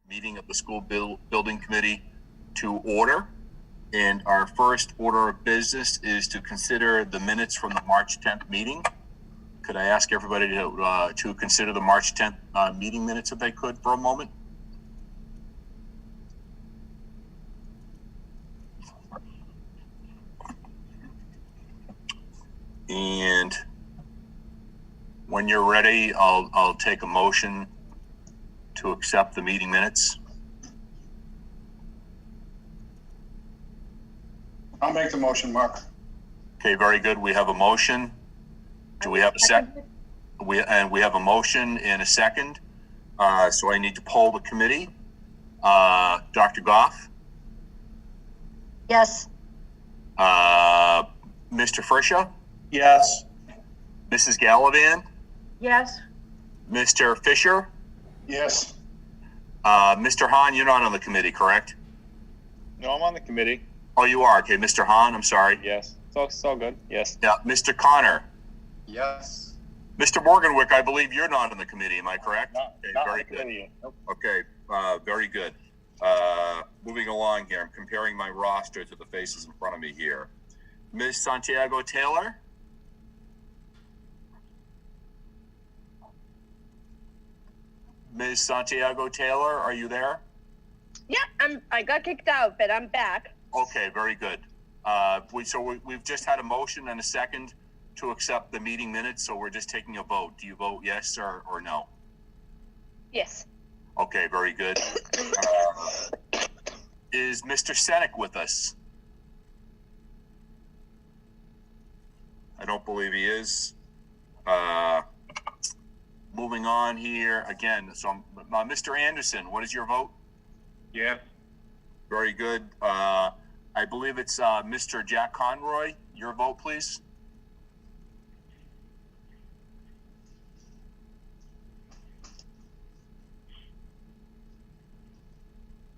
meeting of the school building committee to order. And our first order of business is to consider the minutes from the March 10th meeting. Could I ask everybody to consider the March 10th meeting minutes if they could for a moment? And when you're ready, I'll take a motion to accept the meeting minutes. I'll make the motion, Mark. Okay, very good. We have a motion. Do we have a second? We have a motion and a second. So I need to poll the committee. Dr. Goff? Yes. Mr. Frisha? Yes. Mrs. Gallivan? Yes. Mr. Fisher? Yes. Mr. Hahn, you're not on the committee, correct? No, I'm on the committee. Oh, you are. Okay, Mr. Hahn, I'm sorry. Yes, it's all good. Yes. Yeah, Mr. Connor. Yes. Mr. Morganwick, I believe you're not on the committee. Am I correct? Not very on the good. committee. Nope. Okay, very good. Moving along here, I'm comparing my roster to the faces in front of me here. Ms. Santiago Taylor? Ms. Santiago Taylor, are you there? Yeah, I got kicked out, but I'm back. Okay, very good. We've just had a motion and a second to accept the meeting minutes, so we're just taking a vote. Do you vote yes or no? Yes. Okay, very good. Is Mr. Senek with us? I don't believe he is. Moving on here again. So, Mr. Anderson, what is your vote? Yeah. Very good. I believe it's Mr. Jack Conroy. Your vote, please.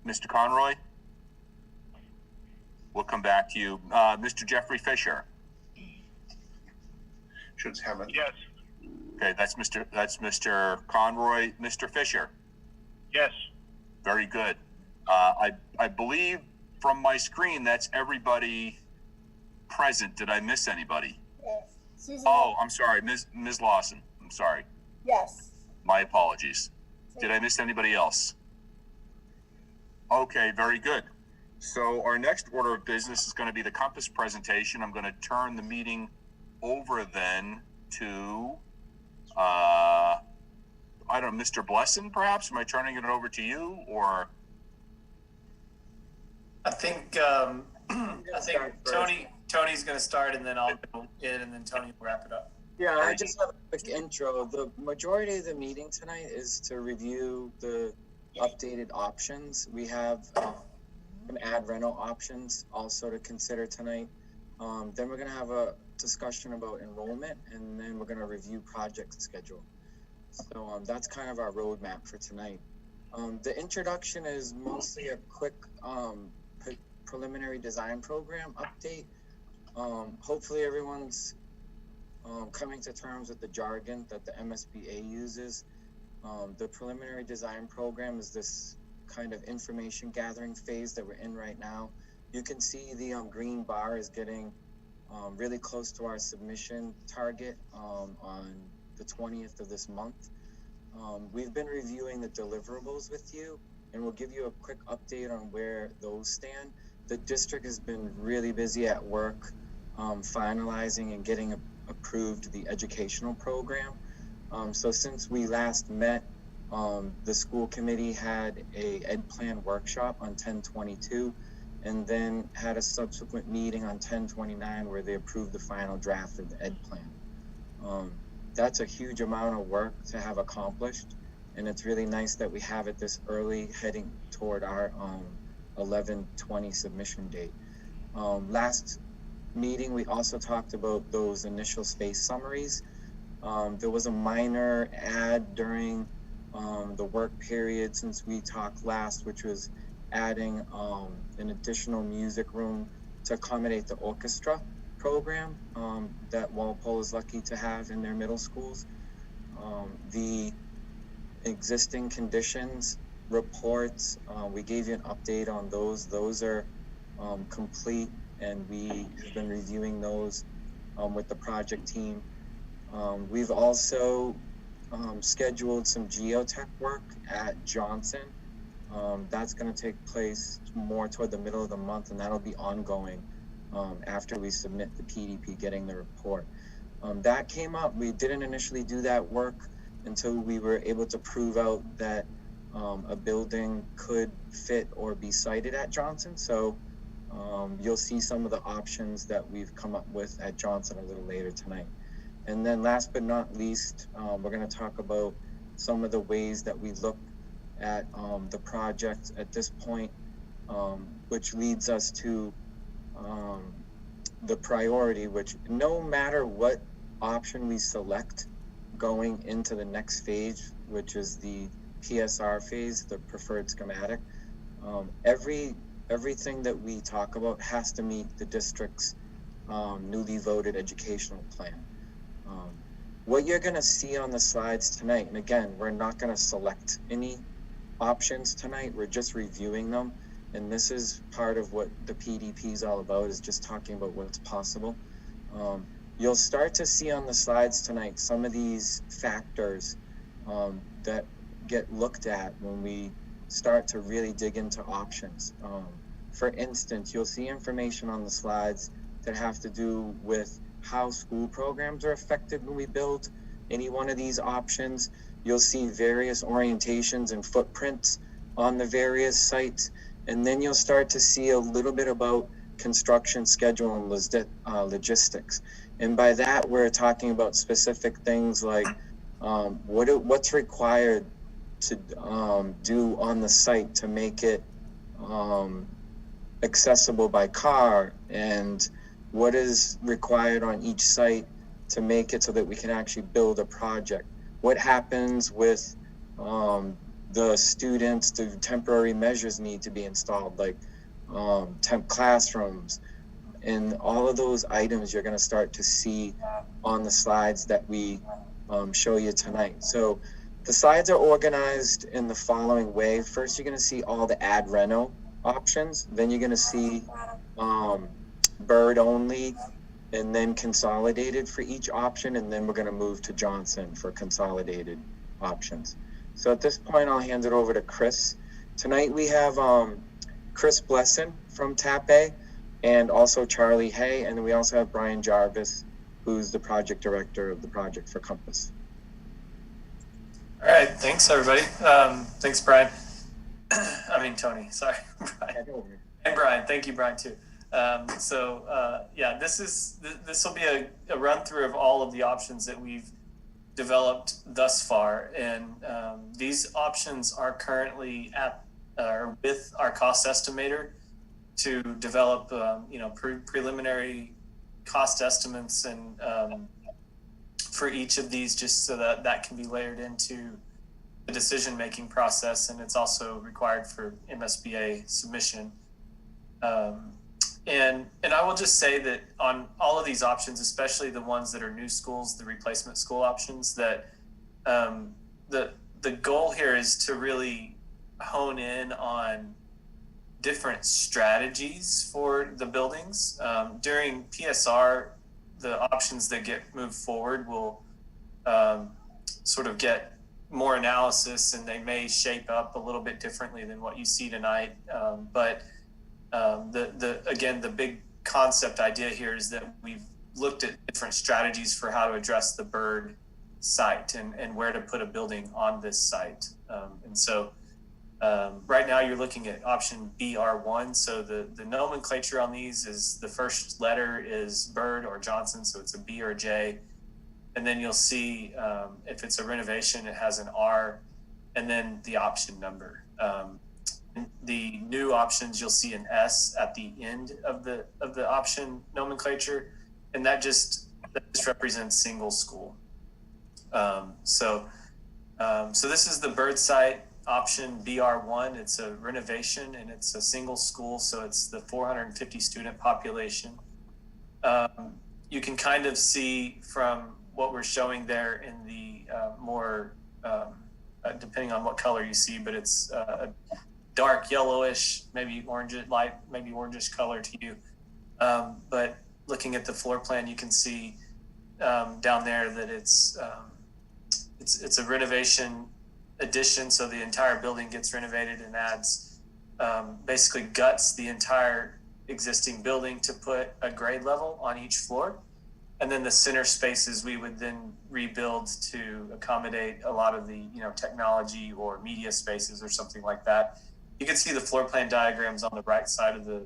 Mr. Conroy? We'll come back to you. Mr. Jeffrey Fisher? Should have it. Yes. Okay, that's Mr. Conroy. Mr. Fisher? Yes. Very good. I believe from my screen that's everybody present. Did I miss anybody? Yes. Susan. Oh, I'm sorry, Ms. Lawson. I'm sorry. Yes. My apologies. Did I miss anybody else? Okay, very good. So our next order of business is going to be the Compass presentation. I'm going to turn the meeting over then to, I don't know, Mr. Blesson, perhaps? Am I turning it over to you, or? I think Tony's going to start, and then I'll go in, and then Tony will wrap it up. Yeah, I just have a quick intro. The majority of the meeting tonight is to review the updated options. We have some add Reno options also to consider tonight. Then we're going to have a discussion about enrollment, and then we're going to review project schedule. So that's kind of our roadmap for tonight. The introduction is mostly a quick preliminary design program update. Hopefully everyone's coming to terms with the jargon that the MSBA uses. The preliminary design program is this kind of information gathering phase that we're in right now. You can see the green bar is getting really close to our submission target on the 20th of this month. We've been reviewing the deliverables with you, and we'll give you a quick update on where those stand. The district has been really busy at work finalizing and getting approved the educational program. So since we last met, the school committee had a ed plan workshop on 10/22, and then had a subsequent meeting on 10/29 where they approved the final draft of the ed plan. That's a huge amount of work to have accomplished, and it's really nice that we have it this early, heading toward our 11/20 submission date. Last meeting, we also talked about those initial space summaries. There was a minor add during the work period since we talked last, which was adding an additional music room to accommodate the orchestra program that Walpole is lucky to have in their middle schools. The existing conditions reports, we gave you an update on those. Those are complete, and we have been reviewing those with the project team. We've also scheduled some geotech work at Johnson. That's going to take place more toward the middle of the month, and that'll be ongoing after we submit the PDP, getting the report. That came up. We didn't initially do that work until we were able to prove out that a building could fit or be sited at Johnson. So you'll see some of the options that we've come up with at Johnson a little later tonight. And then last but not least, we're going to talk about some of the ways that we look at the project at this point, which leads us to the priority, which no matter what option we select going into the next phase, which is the PSR phase, the preferred schematic, everything that we talk about has to meet the district's newly voted educational plan. What you're going to see on the slides tonight, and again, we're not going to select any options tonight, we're just reviewing them, and this is part of what the PDP is all about, is just talking about what's possible. You'll start to see on the slides tonight some of these factors that get looked at when we start to really dig into options. For instance, you'll see information on the slides that have to do with how school programs are affected when we build any one of these options. You'll see various orientations and footprints on the various sites, and then you'll start to see a little bit about construction schedule and logistics. And by that, we're talking about specific things like what's required to do on the site to make it accessible by car, and what is required on each site to make it so that we can actually build a project. What happens with the students? Do temporary measures need to be installed, like temp classrooms? And all of those items you're going to start to see on the slides that we show you tonight. So the slides are organized in the following way. First, you're going to see all the ad reno options. Then you're going to see bird only, and then consolidated for each option. And then we're going to move to Johnson for consolidated options. So at this point, I'll hand it over to Chris. Tonight we have Chris Blesson from TAPE, and also Charlie Hay. And then we also have Brian Jarvis, who's the project director of the project for Compass. All right, thanks everybody. Thanks, Brian. Tony, sorry, Brian. And Brian, thank you, Brian, too. Yeah, this will be a run through of all of the options that we've developed thus far, and these options are currently with our cost estimator to develop preliminary cost estimates and for each of these, just so that can be layered into the decision-making process, and it's also required for MSBA submission. And I will just say that on all of these options, especially the ones that are new schools, the replacement school options, that the goal here is to really hone in on different strategies for the buildings. During PSR, the options that get moved forward will sort of get more analysis, and they may shape up a little bit differently than what you see tonight. But the big concept idea here is that we've looked at different strategies for how to address the bird site and where to put a building on this site. Right now you're looking at option BR1. So the nomenclature on these is the first letter is Bird or Johnson. So it's a B or a J. And then you'll see if it's a renovation, it has an R, and then the option number. The new options, you'll see an S at the end of the option nomenclature, and that just represents single school. So this is the bird site option BR1. It's a renovation and it's a single school, so it's the 450 student population. You can kind of see from what we're showing there in the more depending on what color you see, but it's a dark yellowish, maybe orangish color to you. But looking at the floor plan, you can see down there that it's a renovation addition. So the entire building gets renovated and adds, basically guts the entire existing building to put a grade level on each floor. And then the center spaces we would then rebuild to accommodate a lot of the, technology or media spaces or something like that. You can see the floor plan diagrams on the right side of the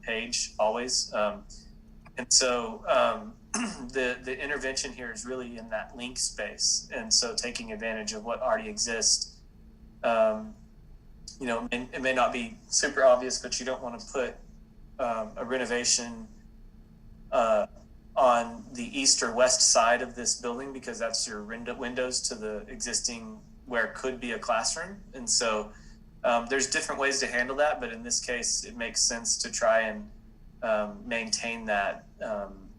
page always. And so the intervention here is really in that link space. And so taking advantage of what already exists, it may not be super obvious, but you don't want to put a renovation on the east or west side of this building, because that's your windows to the existing where could be a classroom. And so there's different ways to handle that, but in this case, it makes sense to try and maintain that.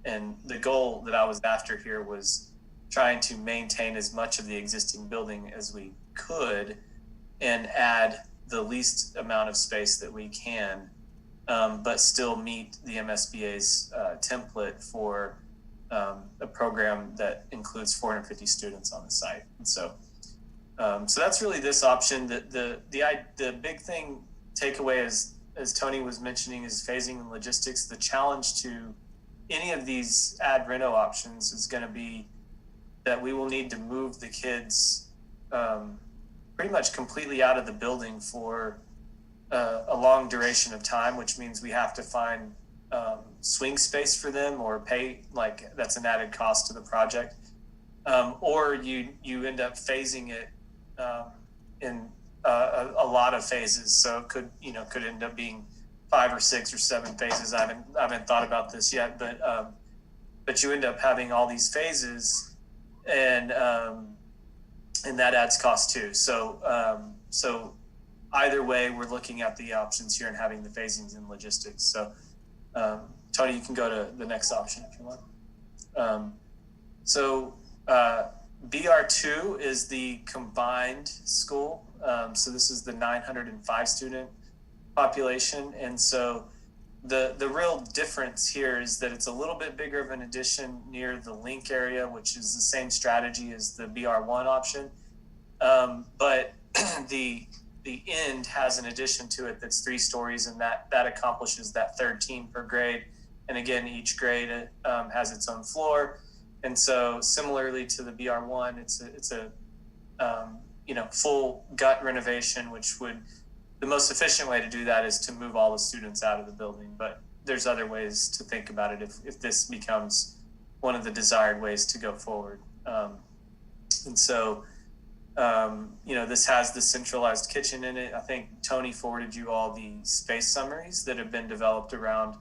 And the goal that I was after here was trying to maintain as much of the existing building as we could and add the least amount of space that we can, but still meet the MSBA's template for a program that includes 450 students on the site. And so that's really this option. The big thing takeaway is, as Tony was mentioning, is phasing and logistics. The challenge to any of these ad reno options is going to be that we will need to move the kids pretty much completely out of the building for a long duration of time, which means we have to find swing space for them or pay, like that's an added cost to the project. Or you end up phasing it in a lot of phases. So it could end up being 5 or 6 or 7 phases. I haven't thought about this yet, but you end up having all these phases, and that adds cost too. So either way, we're looking at the options here and having the phasings and logistics. So Tony, you can go to the next option if you want. BR2 is the combined school. So this is the 905 student population. And so the real difference here is that it's a little bit bigger of an addition near the link area, which is the same strategy as the BR1 option. But the end has an addition to it that's 3 stories, and that accomplishes that 13 per grade. And again, each grade has its own floor. And so similarly to the BR1, it's a full gut renovation, which the most efficient way to do that is to move all the students out of the building. But there's other ways to think about it if this becomes one of the desired ways to go forward. This has the centralized kitchen in it. I think Tony forwarded you all the space summaries that have been developed around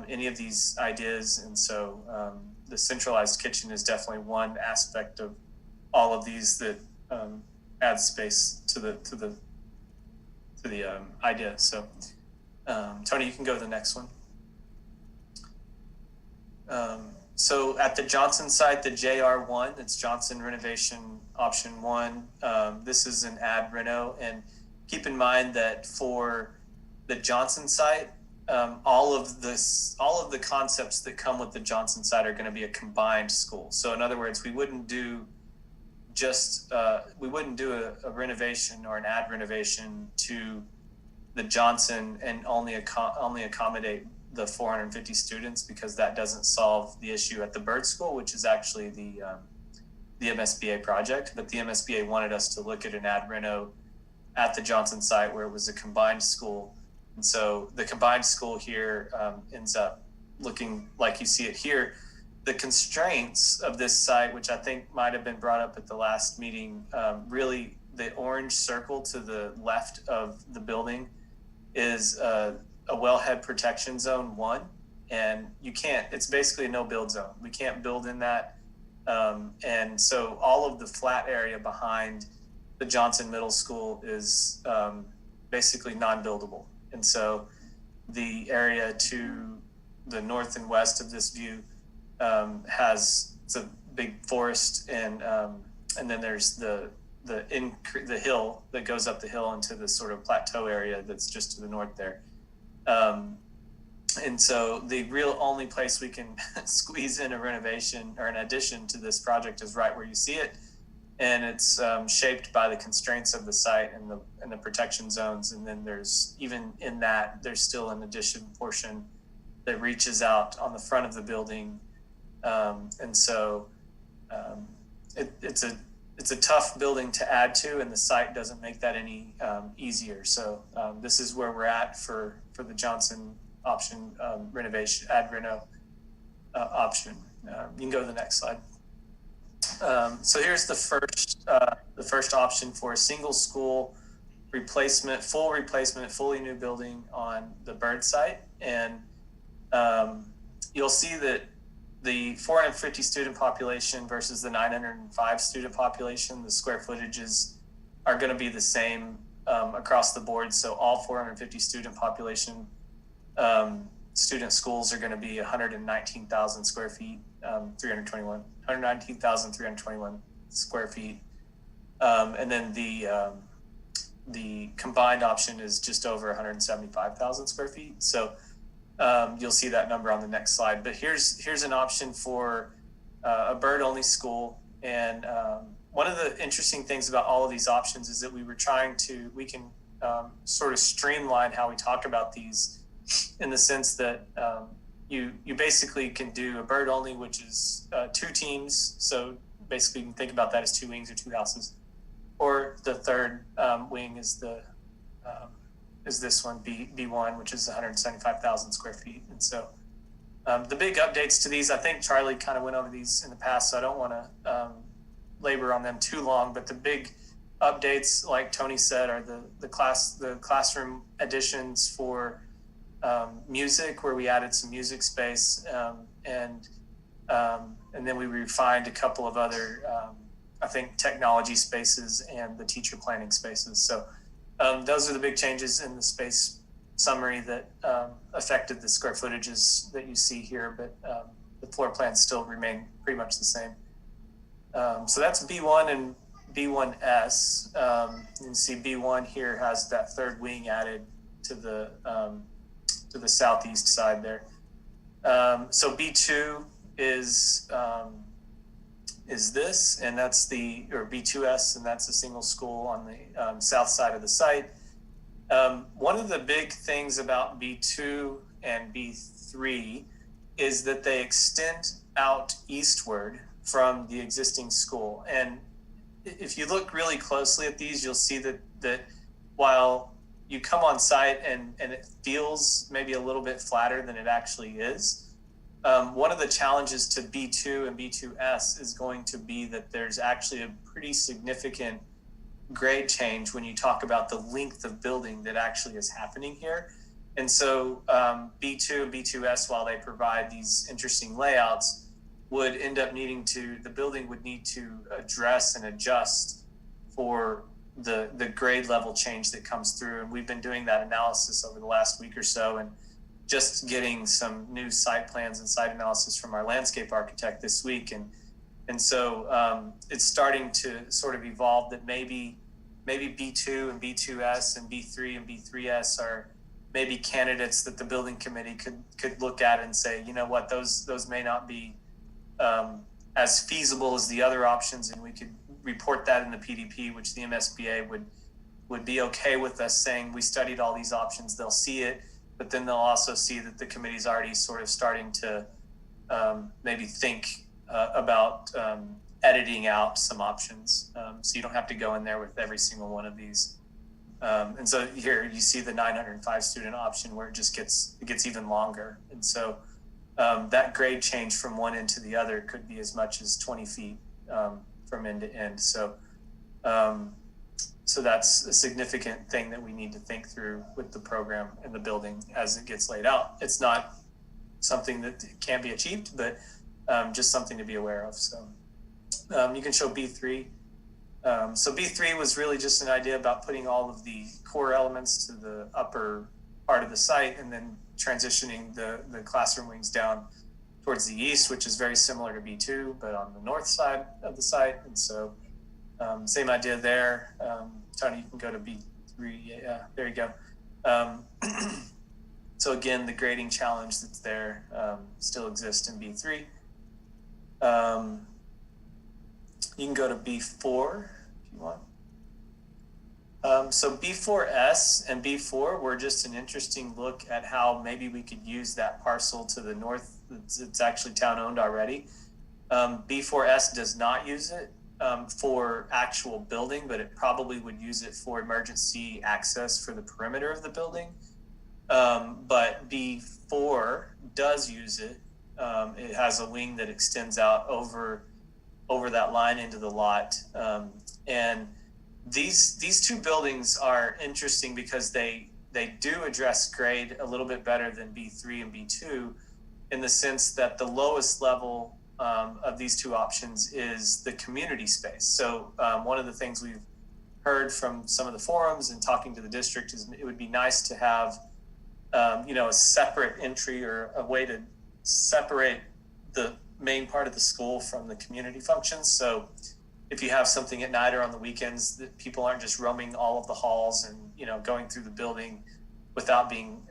any of these ideas. And so the centralized kitchen is definitely one aspect of all of these that adds space to the idea. So Tony, you can go to the next one. So at the Johnson site, the JR1, it's Johnson Renovation Option 1. This is an ad reno, and keep in mind that for the Johnson site, all of the concepts that come with the Johnson site are going to be a combined school. So in other words, we wouldn't do a renovation or an ad renovation to the Johnson and only accommodate the 450 students, because that doesn't solve the issue at the Bird School, which is actually the MSBA project. But the MSBA wanted us to look at an ad reno at the Johnson site where it was a combined school. And so the combined school here ends up looking like you see it here. The constraints of this site, which I think might have been brought up at the last meeting, really the orange circle to the left of the building is a wellhead protection zone 1, and it's basically a no build zone. We can't build in that. And so all of the flat area behind the Johnson Middle School is basically non-buildable. And so the area to the north and west of this view it's a big forest, and then there's the the hill that goes up the hill into the sort of plateau area that's just to the north there. And so the real only place we can squeeze in a renovation or an addition to this project is right where you see it. And it's shaped by the constraints of the site and the protection zones. And then there's, even in that, there's still an addition portion that reaches out on the front of the building. And so it's a tough building to add to, and the site doesn't make that any easier. So this is where we're at for the Johnson option renovation, add reno option. You can go to the next slide. So here's the first option for a single school replacement, fully new building on the Bird site. And you'll see that the 450 student population versus the 905 student population, the square footages are going to be the same across the board. So all 450 student population student schools are going to be 119,000 square feet, 119,321 square feet. And then the combined option is just over 175,000 square feet. So you'll see that number on the next slide. But here's an option for a bird-only school. And one of the interesting things about all of these options is that we can sort of streamline how we talk about these, in the sense that you basically can do a bird only, which is 2 teams. So basically you can think about that as 2 wings or 2 houses. Or the third wing is this one, B1, which is 175,000 square feet. And so the big updates to these, I think Charlie kind of went over these in the past, so I don't want to labor on them too long, but the big updates, like Tony said, are the classroom additions for music, where we added some music space, and then we refined a couple of other, I think, technology spaces and the teacher planning spaces. So those are the big changes in the space summary that affected the square footages that you see here, but the floor plans still remain pretty much the same. So that's B1 and B1S. You can see B1 here has that third wing added to the southeast side there. So B2 is this, and that's or B2S, and that's a single school on the south side of the site. One of the big things about B2 and B3 is that they extend out eastward from the existing school. And if you look really closely at these, you'll see that while you come on site and it feels maybe a little bit flatter than it actually is, one of the challenges to B2 and B2S is going to be that there's actually a pretty significant grade change when you talk about the length of building that actually is happening here. And so B2 and B2S, while they provide these interesting layouts, would end up the building would need to address and adjust for the grade level change that comes through. And we've been doing that analysis over the last week or so, and just getting some new site plans and site analysis from our landscape architect this week. And so it's starting to sort of evolve that maybe B2 and B2S and B3 and B3S are maybe candidates that the building committee could look at and say, you know what, those may not be as feasible as the other options, and we could report that in the PDP, which the MSBA would be okay with us saying, we studied all these options. They'll see it, but then they'll also see that the committee's already sort of starting to maybe think about editing out some options, so you don't have to go in there with every single one of these. And so here you see the 905 student option, where it gets even longer. And so that grade change from one end to the other could be as much as 20 feet from end to end. So that's a significant thing that we need to think through with the program and the building as it gets laid out. It's not something that can be achieved, but just something to be aware of. So you can show B3. So B3 was really just an idea about putting all of the core elements to the upper part of the site, and then transitioning the classroom wings down towards the east, which is very similar to B2, but on the north side of the site. And so Same idea there. Tony, you can go to B3. Yeah, there you go. So again, the grading challenge that's there still exists in B3. You can go to B4 if you want. So B4S and B4 were just an interesting look at how maybe we could use that parcel to the north. It's actually town owned already. B4S does not use it for actual building, but it probably would use it for emergency access for the perimeter of the building. But B4 does use it. It has a wing that extends out over that line into the lot. And these two buildings are interesting because they do address grade a little bit better than B3 and B2 in the sense that the lowest level of these two options is the community space. So one of the things we've heard from some of the forums and talking to the district is it would be nice to have a separate entry or a way to separate the main part of the school from the community functions. So if you have something at night or on the weekends, that people aren't just roaming all of the halls and going through the building without being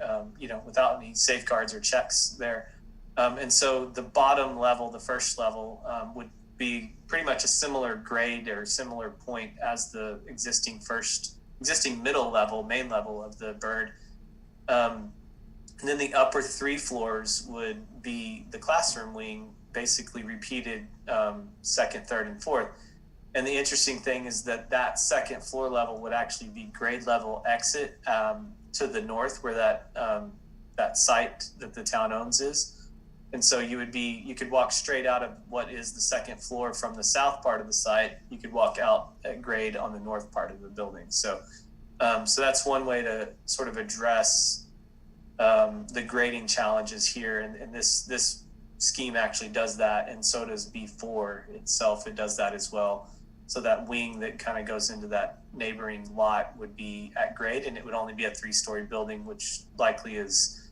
without any safeguards or checks there. And so the bottom level, the first level, would be pretty much a similar grade or similar point as the existing middle level, main level of the bird. And then the upper three floors would be the classroom wing, basically repeated second, third, and fourth. And the interesting thing is that second floor level would actually be grade level exit to the north where that site that the town owns is. And so you could walk straight out of what is the second floor from the south part of the site. You could walk out at grade on the north part of the building. So that's one way to sort of address the grading challenges here. And this scheme actually does that. And so does B4 itself. It does that as well. So that wing that kind of goes into that neighboring lot would be at grade, and it would only be a 3-story building, which likely is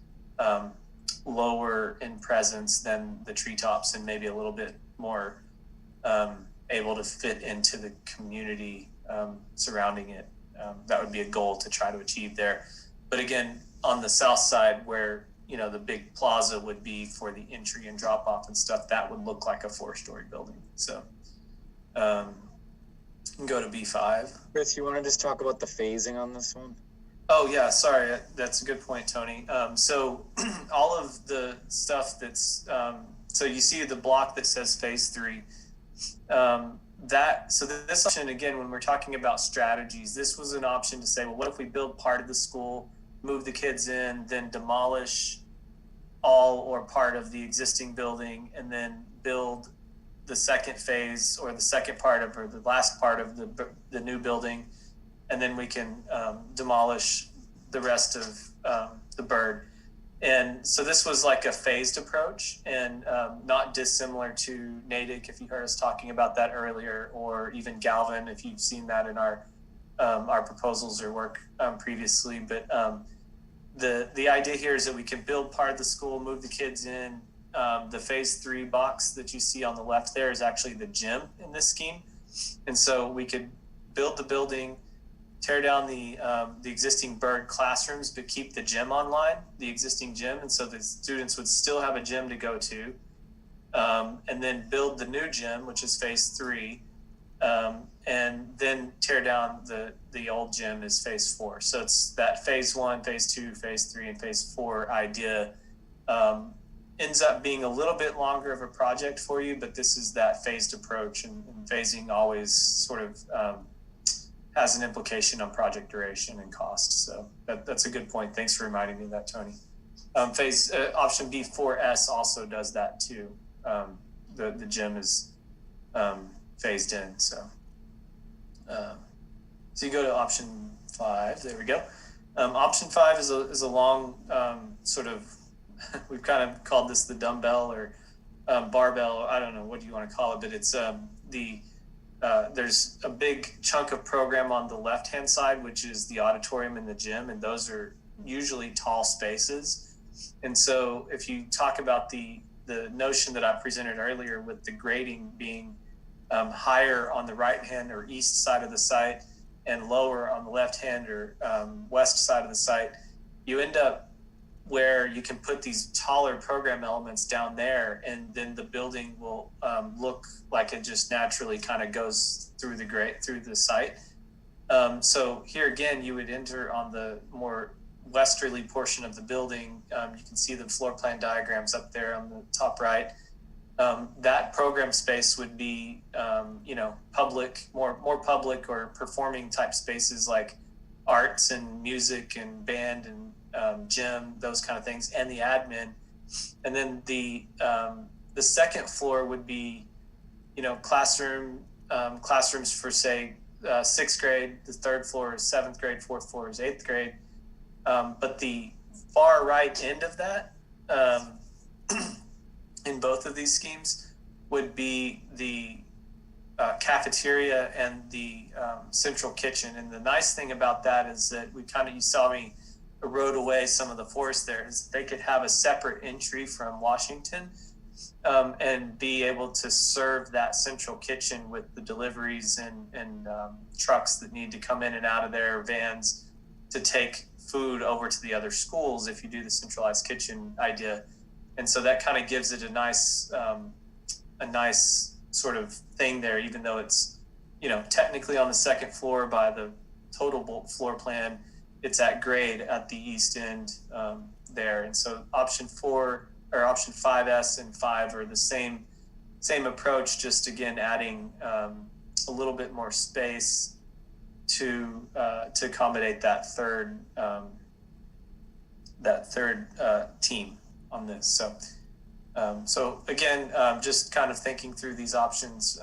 lower in presence than the treetops and maybe a little bit more able to fit into the community surrounding it. That would be a goal to try to achieve there. But again, on the south side where the big plaza would be for the entry and drop off and stuff, that would look like a 4-story building. So you can go to B5. Chris, you want to just talk about the phasing on this one? Oh yeah, sorry. That's a good point, Tony. So all of the stuff that's, so you see the block that says phase 3, so this option, again, when we're talking about strategies, this was an option to say, well, what if we build part of the school, move the kids in, then demolish all or part of the existing building, and then build the second phase or the second part of, or the last part of the new building, and then we can demolish the rest of the bird. And so this was like a phased approach, and not dissimilar to Natick, if you heard us talking about that earlier, or even Galvin, if you've seen that in our proposals or work previously. But the idea here is that we can build part of the school, move the kids in. The phase 3 box that you see on the left there is actually the gym in this scheme. And so we could build the building, tear down the existing bird classrooms, but keep the gym online, the existing gym. And so the students would still have a gym to go to, and then build the new gym, which is phase 3, and then tear down the old gym is phase 4. So it's that phase 1, phase 2, phase 3, and phase 4 idea. Ends up being a little bit longer of a project for you, but this is that phased approach, and phasing always sort of has an implication on project duration and cost. So that's a good point. Thanks for reminding me of that, Tony. Option B4S also does that too. The gym is phased in. So you go to option 5. There we go. Option 5 is a long sort of, we've kind of called this the dumbbell or barbell. I don't know, what do you want to call it? But it's there's a big chunk of program on the left-hand side, which is the auditorium and the gym, and those are usually tall spaces. And so if you talk about the notion that I presented earlier with the grading being higher on the right hand or east side of the site and lower on the left hand or west side of the site, you end up where you can put these taller program elements down there, and then the building will look like it just naturally kind of goes through the site. So here again, you would enter on the more westerly portion of the building. You can see the floor plan diagrams up there on the top right. That program space would be, public, more public or performing type spaces like arts and music and band and gym, those kind of things, and the admin. And then the second floor would be, classrooms for say sixth grade. The third floor is seventh grade. Fourth floor is eighth grade. But the far right end of that, in both of these schemes, would be the cafeteria and the central kitchen. And the nice thing about that is that you saw me erode away some of the forest there, is they could have a separate entry from Washington and be able to serve that central kitchen with the deliveries and trucks that need to come in and out of their vans to take food over to the other schools if you do the centralized kitchen idea. And so that kind of gives it a nice sort of thing there, even though it's, technically on the second floor by the total floor plan, it's at grade at the east end there. And so option 5S and 5 are the same approach, just again adding a little bit more space to accommodate that third team on this. So again, just kind of thinking through these options,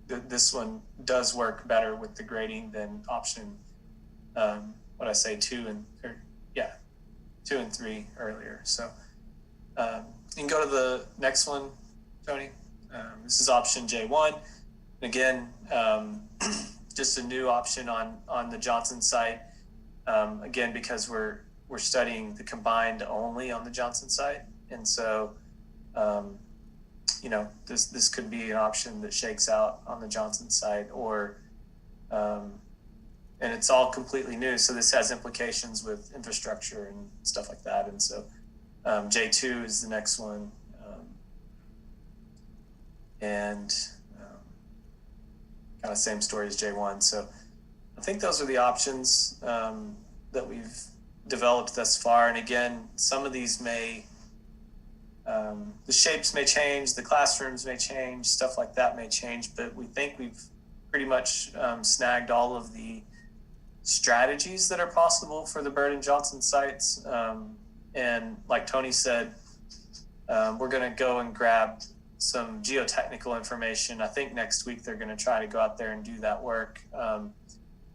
this one does work better with the grading than option 2 and 3 earlier. So you can go to the next one, Tony. This is option J1. Again, just a new option on the Johnson site. Again, because we're studying the combined only on the Johnson site. And so, this could be an option that shakes out on the Johnson site, or, and it's all completely new. So this has implications with infrastructure and stuff like that. And so J2 is the next one. And kind of same story as J1. So I think those are the options that we've developed thus far. And again, some of these the shapes may change, the classrooms may change, stuff like that may change, but we think we've pretty much snagged all of the strategies that are possible for the Byrd and Johnson sites. And like Tony said, we're going to go and grab some geotechnical information. I think next week they're going to try to go out there and do that work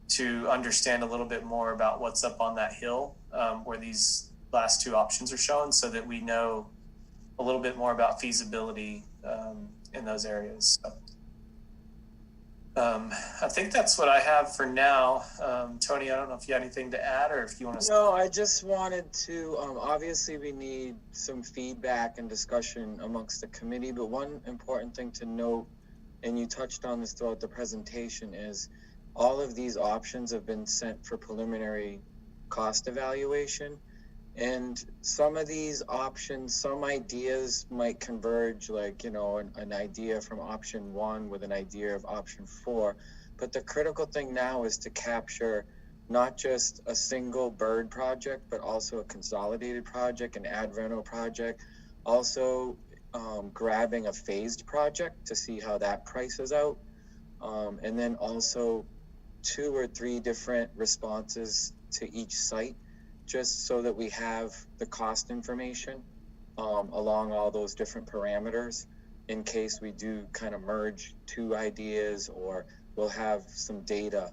to understand a little bit more about what's up on that hill where these last two options are shown, so that we know a little bit more about feasibility in those areas. So, I think that's what I have for now. Tony, I don't know if you have anything to add, or if you want to. No, I just wanted to, obviously we need some feedback and discussion amongst the committee, but one important thing to note, and you touched on this throughout the presentation, is all of these options have been sent for preliminary cost evaluation. And some of these options, some ideas might converge, like, an idea from option 1 with an idea of option 4. But the critical thing now is to capture not just a single Byrd project, but also a consolidated project, an ad reno project, also grabbing a phased project to see how that prices out. And then also 2 or 3 different responses to each site, just so that we have the cost information along all those different parameters in case we do kind of merge 2 ideas, or we'll have some data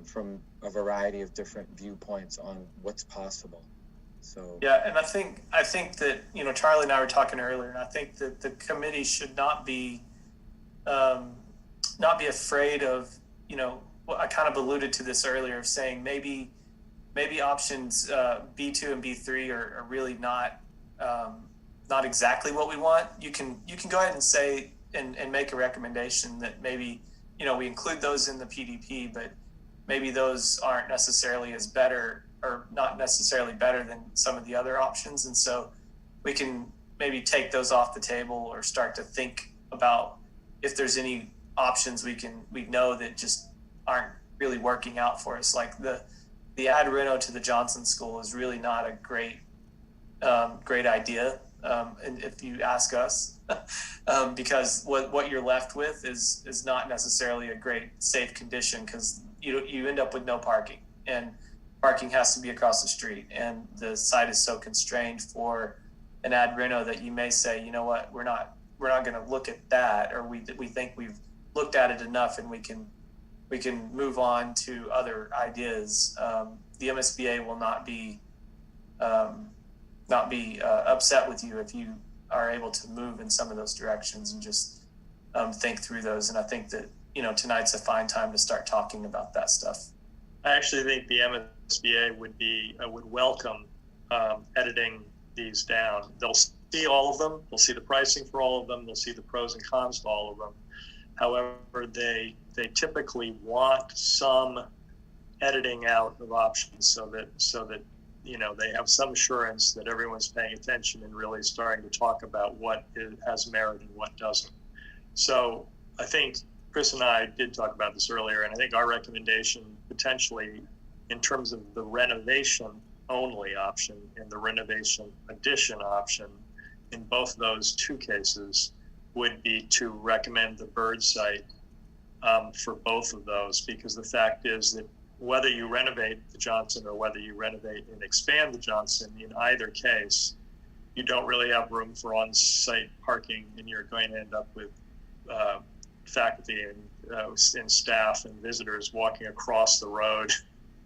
from a variety of different viewpoints on what's possible. So yeah, and I think that Charlie and I were talking earlier, and I think that the committee should not be afraid of, I kind of alluded to this earlier, of saying maybe options B2 and B3 are really not exactly what we want. You can go ahead and say and make a recommendation that maybe, we include those in the PDP, but maybe those aren't necessarily as better or not necessarily better than some of the other options. And so we can maybe take those off the table or start to think about if there's any options we know that just aren't really working out for us. Like the add Reno to the Johnson School is really not a great idea. And if you ask us, because what you're left with is not necessarily a great safe condition, because you end up with no parking, and parking has to be across the street, and the site is so constrained for an ad Reno that you may say, you know what, we're not going to look at that, or we think we've looked at it enough, and we can move on to other ideas. The MSBA will not be upset with you if you are able to move in some of those directions and just think through those. And I think that tonight's a fine time to start talking about that stuff. I actually think the MSBA would welcome editing these down. They'll see all of them. They'll see the pricing for all of them. They'll see the pros and cons to all of them. However, they typically want some editing out of options so that they have some assurance that everyone's paying attention and really starting to talk about what has merit and what doesn't. So I think Chris and I did talk about this earlier, and I think our recommendation potentially in terms of the renovation only option and the renovation addition option in both those two cases would be to recommend the Bird site for both of those, because the fact is that whether you renovate the Johnson or whether you renovate and expand the Johnson, in either case, you don't really have room for on-site parking, and you're going to end up with faculty and staff and visitors walking across the road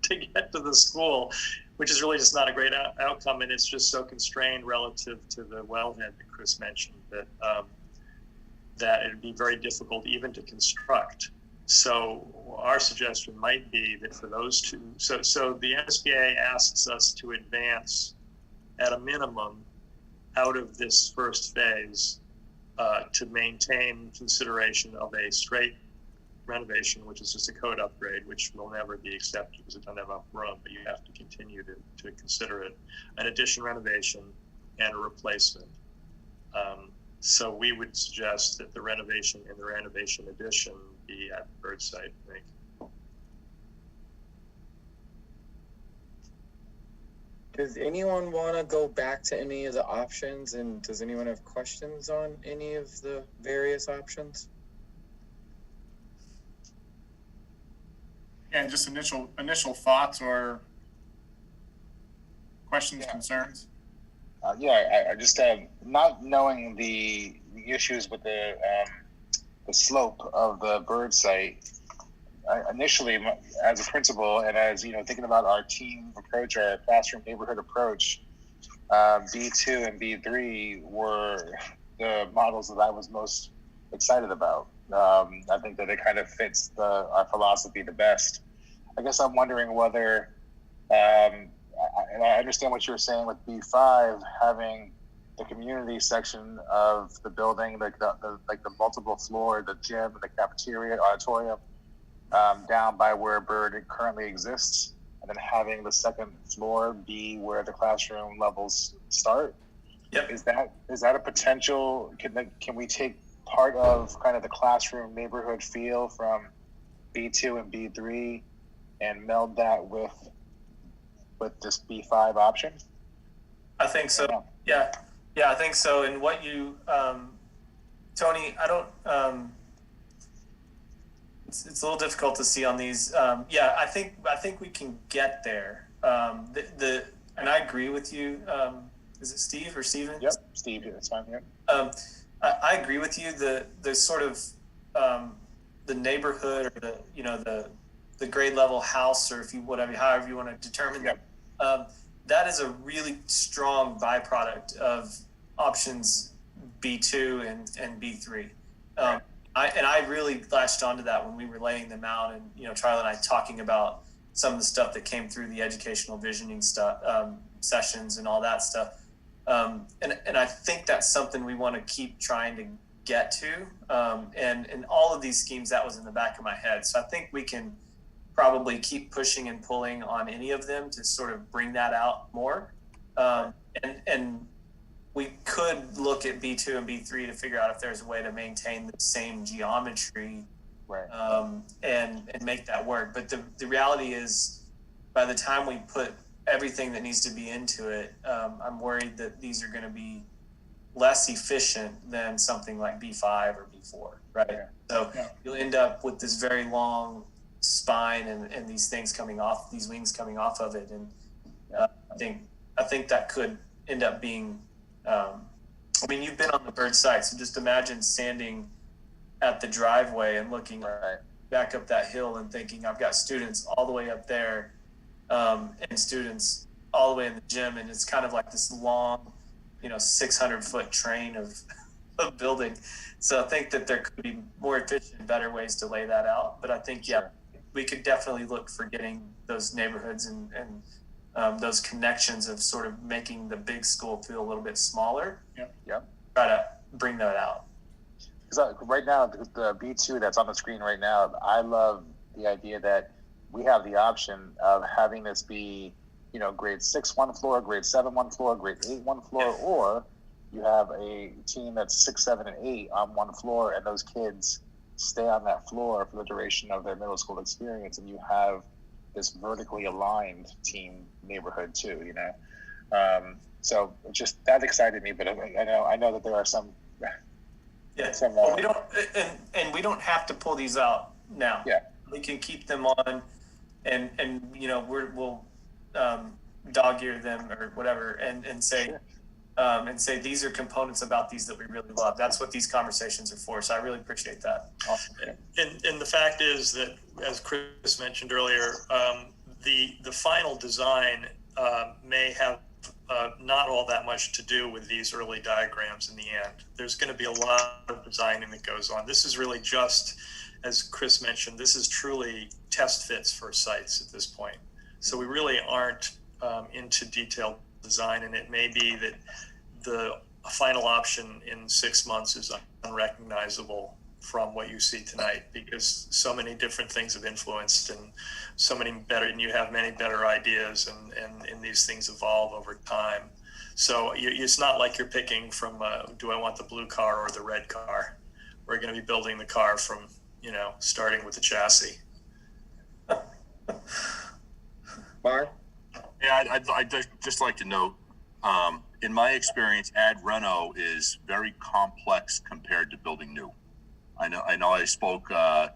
to get to the school, which is really just not a great outcome. And it's just so constrained relative to the wellhead that Chris mentioned that it'd be very difficult even to construct. So our suggestion might be that for those two, so the NSBA asks us to advance at a minimum out of this first phase to maintain consideration of a straight renovation, which is just a code upgrade, which will never be accepted because it doesn't have enough room, but you have to continue to consider it, an addition renovation and a replacement. So we would suggest that the renovation and the renovation addition be at the Bird site, I think. Does anyone want to go back to any of the options, and does anyone have questions on any of the various options? And just initial thoughts or questions, concerns? I just not knowing the issues with the slope of the Bird site. Initially, as a principal and as thinking about our team approach, our classroom neighborhood approach, B2 and B3 were the models that I was most excited about. I think that it kind of fits our philosophy the best. I guess I'm wondering whether, and I understand what you're saying with B5, having the community section of the building, like the multiple floor, the gym, the cafeteria, auditorium, down by where Bird currently exists, and then having the second floor be where the classroom levels start. Yep. Is that a potential? Can we take part of kind of the classroom neighborhood feel from B2 and B3 and meld that with this B5 option? I think so. Yeah, I think so. And what you, Tony, I don't. It's a little difficult to see on these. I think we can get there. And I agree with you. Is it Steve or Steven? Yep, Steve. That's fine. Yeah. I agree with you. The sort of the neighborhood or the grade level house, or however you want to determine yep. That is a really strong byproduct of options B2 and B3. I really latched onto that when we were laying them out, and Charlie and I talking about some of the stuff that came through the educational visioning stuff, sessions and all that stuff. And I think that's something we want to keep trying get to. And in all of these schemes, that was in the back of my head. So I think we can probably keep pushing and pulling on any of them to sort of bring that out more. And we could look at B2 and B3 to figure out if there's a way to maintain the same geometry, Right. and make that work. But the reality is, by the time we put everything that needs to be into it, I'm worried that these are going to be less efficient than something like B5 or B4, right? Yeah. So Yeah. you'll end up with this very long spine and these things coming off, these wings coming off of it. And I think that could end up being, I mean, you've been on the bird site, so just imagine standing at the driveway and looking Right. back up that hill and thinking, I've got students all the way up there, and students all the way in the gym, and it's kind of like this long, 600-foot train of building. So I think that there could be more efficient, better ways to lay that out. But I think, Sure. we could definitely look for getting those neighborhoods and those connections of sort of making the big school feel a little bit smaller. Yep. Try to bring that out. Because right now, the B2 that's on the screen right now, I love the idea that we have the option of having this be, grade 6 one floor, grade 7 one floor, grade 8 one floor, Yeah. or you have a team that's 6, 7, and 8 on one floor, and those kids stay on that floor for the duration of their middle school experience, and you have this vertically aligned team neighborhood too. So just that excited me, but I know that there are some. Yeah. Some, Well, we don't, and we don't have to pull these out now. Yeah. We can keep them on, and we'll dog ear them or whatever, and say. Sure. And say these are components about these that we really love. That's what these conversations are for. So I really appreciate that. Awesome. And the fact is that, as Chris mentioned earlier, the final design may have not all that much to do with these early diagrams in the end. There's going to be a lot of designing that goes on. This is really just, as Chris mentioned, this is truly test fits for sites at this point. So we really aren't into detailed design, and it may be that the final option in 6 months is unrecognizable from what you see tonight, because so many different things have influenced, and and you have many better ideas, and these things evolve over time. So it's not like you're picking from, do I want the blue car or the red car? We're going to be building the car from, starting with the chassis. Mark? Yeah, I'd just like to note, in my experience, Ad Reno is very complex compared to building new. I know I spoke to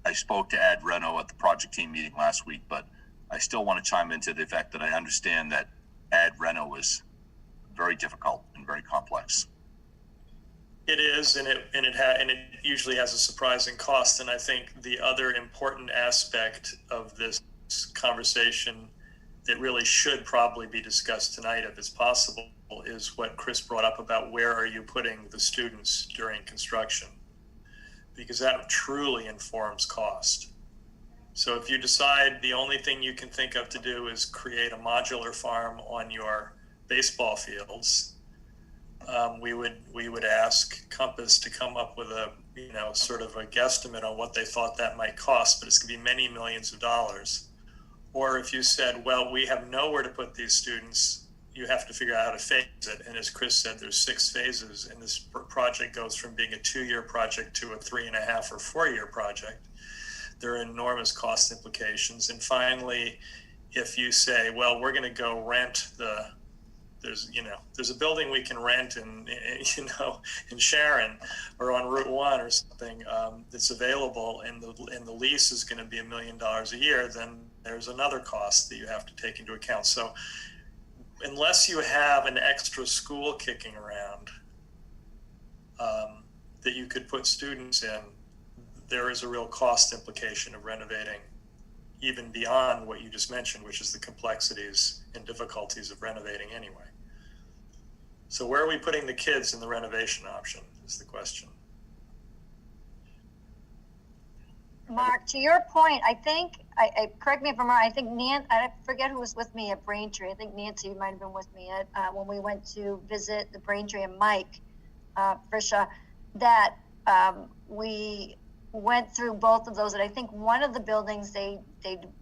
Ad Reno at the project team meeting last week, but I still want to chime into the fact that I understand that Ad Reno is very difficult and very complex. It is, and it usually has a surprising cost. And I think the other important aspect of this conversation that really should probably be discussed tonight, if it's possible, is what Chris brought up about where are you putting the students during construction, because that truly informs cost. So if you decide the only thing you can think of to do is create a modular farm on your baseball fields, we would ask Compass to come up with a sort of a guesstimate on what they thought that might cost, but it's going to be many millions of dollars. Or if you said, well, we have nowhere to put these students, you have to figure out how to phase it. And as Chris said, there's 6 phases, and this project goes from being a 2-year project to a 3.5 or 4-year project. There are enormous cost implications. And finally, if you say, well, we're going to go rent there's a building we can rent in Sharon or on Route 1 or something that's available, and the lease is going to be $1 million a year, then there's another cost that you have to take into account. So unless you have an extra school kicking around that you could put students in, there is a real cost implication of renovating, even beyond what you just mentioned, which is the complexities and difficulties of renovating anyway. So where are we putting the kids in the renovation option is the question. Mark, to your point, I think, correct me if I'm wrong, I think I forget who was with me at Braintree. I think Nancy might have been with me at when we went to visit the Braintree, and Mike Frisha. that we went through both of those, and I think one of the buildings they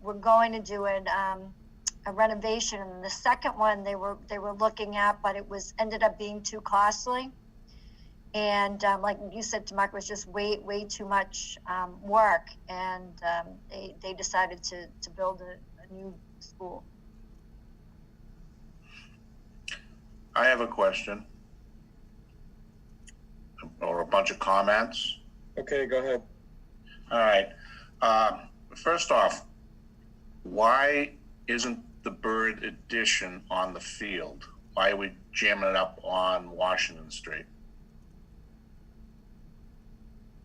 were going to do a renovation, and the second one they were looking at, but it was ended up being too costly. And like you said, Mark, it was just way too much work, and they decided to build a new school. I have a question or a bunch of comments. Okay, go ahead. All right. First off, why isn't the Bird Edition on the field? Why are we jamming it up on Washington Street?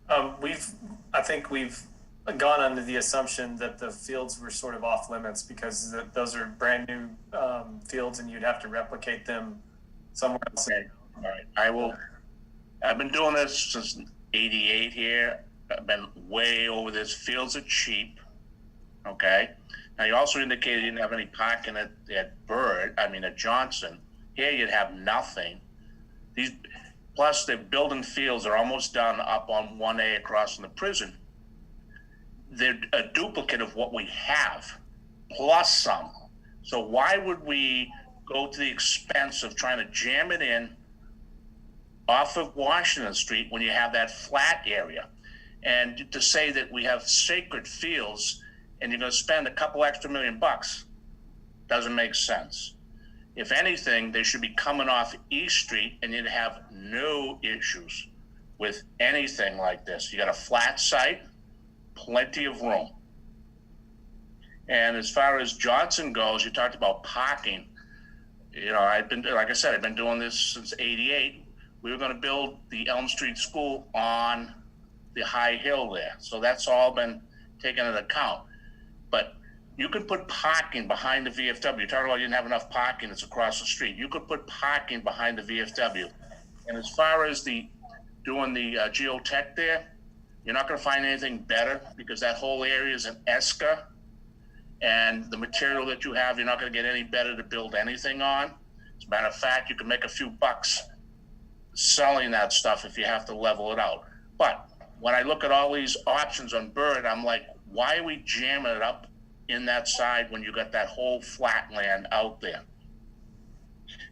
I think we've gone under the assumption that the fields were sort of off limits because those are brand new fields, and you'd have to replicate them somewhere else. Okay. All right. I've been doing this since '88 here. I've been way over this. Fields are cheap. Okay. Now you also indicated you didn't have any parking at Johnson. Here you'd have nothing. Plus they're building fields. They're almost done up on 1A across from the prison. They're a duplicate of what we have, plus some. So why would we go to the expense of trying to jam it in off of Washington Street when you have that flat area? And to say that we have sacred fields and you're going to spend a couple extra $1 million doesn't make sense. If anything, they should be coming off East Street, and you'd have no issues with anything like this. You got a flat site, plenty of room. And as far as Johnson goes, you talked about parking. You know, I've been doing this since '88. We were going to build the Elm Street School on the high hill there. So that's all been taken into account. But you could put parking behind the VFW. You're talking about you didn't have enough parking that's across the street. You could put parking behind the VFW. And as far as doing the geotech there, you're not going to find anything better because that whole area is an ESCA. And the material that you have, you're not going to get any better to build anything on. As a matter of fact, you can make a few bucks selling that stuff if you have to level it out. But when I look at all these options on Bird, I'm like, why are we jamming it up in that side when you got that whole flat land out there?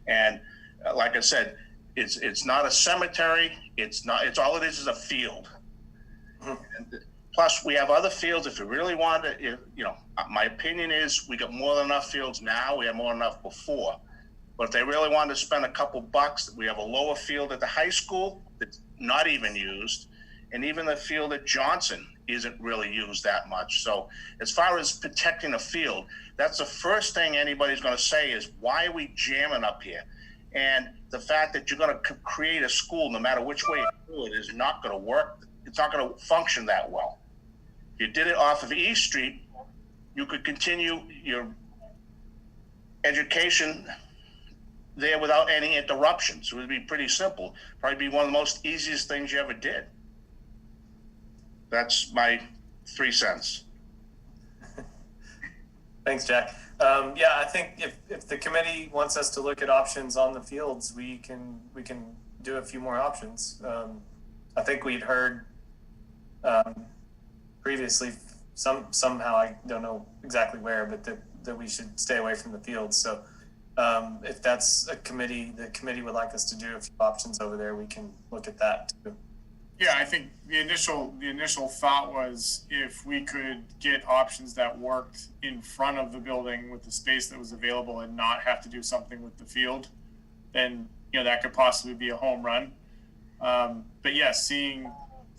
And like I said, it's not a cemetery. It's all it is a field. Mm-hmm. Plus, we have other fields. If you really want to, my opinion is we got more than enough fields now. We had more than enough before. But if they really wanted to spend a couple bucks, we have a lower field at the high school that's not even used. And even the field at Johnson isn't really used that much. So as far as protecting a field, that's the first thing anybody's going to say is, why are we jamming up here? And the fact that you're going to create a school, no matter which way you do it, is not going to work. It's not going to function that well. If you did it off of East Street, you could continue your education there without any interruptions. It would be pretty simple. Probably be one of the most easiest things you ever did. That's my 3 cents. Thanks, Jack. I think if the committee wants us to look at options on the fields, we can do a few more options. I think we'd heard previously somehow, I don't know exactly where, but that we should stay away from the fields. So if that's the committee would like us to do a few options over there, we can look at that too. Yeah, I think the initial thought was if we could get options that worked in front of the building with the space that was available and not have to do something with the field, then that could possibly be a home run. But yeah, seeing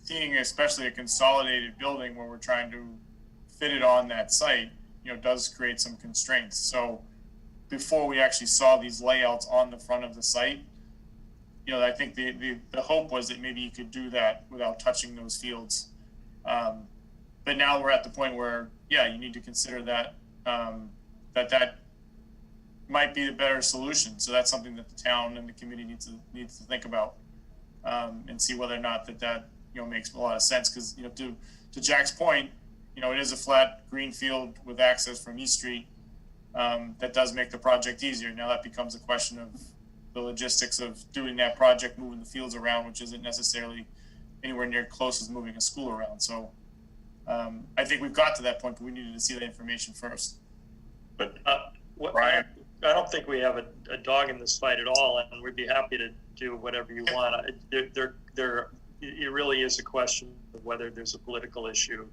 especially a consolidated building where we're trying to fit it on that site, does create some constraints. So before we actually saw these layouts on the front of the site, I think the hope was that maybe you could do that without touching those fields. But now we're at the point where, you need to consider that that might be the better solution. So that's something that the town and the committee needs to think about and see whether or not that makes a lot of sense. Because to Jack's point, it is a flat green field with access from East Street. That does make the project easier. Now that becomes a question of the logistics of doing that project, moving the fields around, which isn't necessarily anywhere near close as moving a school around. So I think we've got to that point, but we needed to see that information first. But I don't think we have a dog in this fight at all, and we'd be happy to do whatever you want. It really is a question of whether there's a political issue.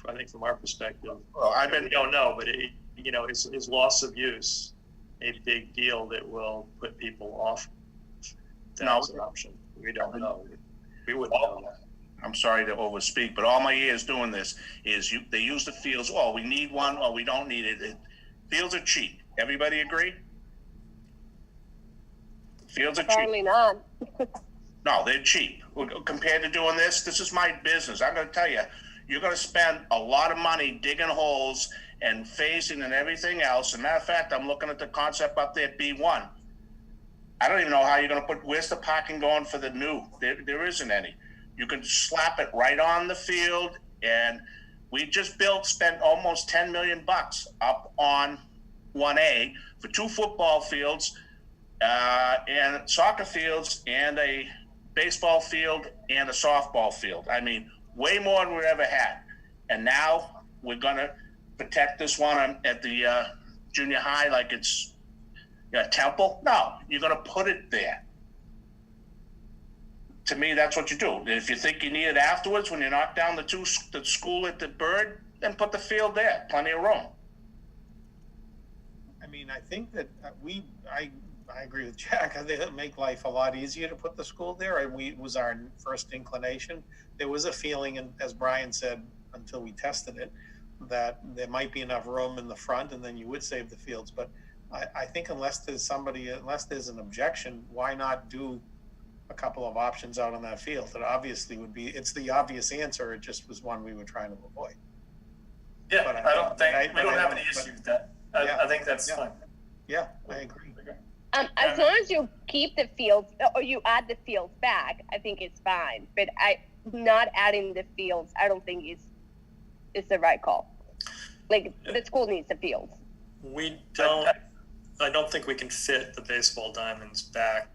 I think from our perspective, we don't know, but is loss of use a big deal that will put people off? That's an option. We don't know. We wouldn't know that. I'm sorry to overspeak, but all my years doing this is they use the fields. Oh, we need one, or we don't need it. Fields are cheap. Everybody agree? Fields are cheap. Apparently not. No, they're cheap. Compared to doing this is my business. I'm going to tell you, you're going to spend a lot of money digging holes and phasing and everything else. As a matter of fact, I'm looking at the concept up there, B1. I don't even know how you're going to where's the parking going for the new? There isn't any. You can slap it right on the field, and we just spent almost $10 million up on 1A for 2 football fields and soccer fields and a baseball field and a softball field. I mean, way more than we ever had. And now we're going to protect this one at the junior high like it's a temple. No, you're going to put it there. To me, that's what you do. If you think you need it afterwards, when you knock down the school at the Bird, then put the field there. Plenty of room. I mean, I think that I agree with Jack. I think it'd make life a lot easier to put the school there. And it was our first inclination. There was a feeling, and as Brian said, until we tested it, that there might be enough room in the front, and then you would save the fields. But I think unless there's an objection, why not do a couple of options out on that field? That obviously it's the obvious answer. It just was one we were trying to avoid. Yeah, we don't have any issue with that. I think that's fine. Yeah, I agree. As long as you keep the fields or you add the fields back, I think it's fine. But not adding the fields, I don't think is the right call. Like the school needs the fields. I don't think we can fit the baseball diamonds back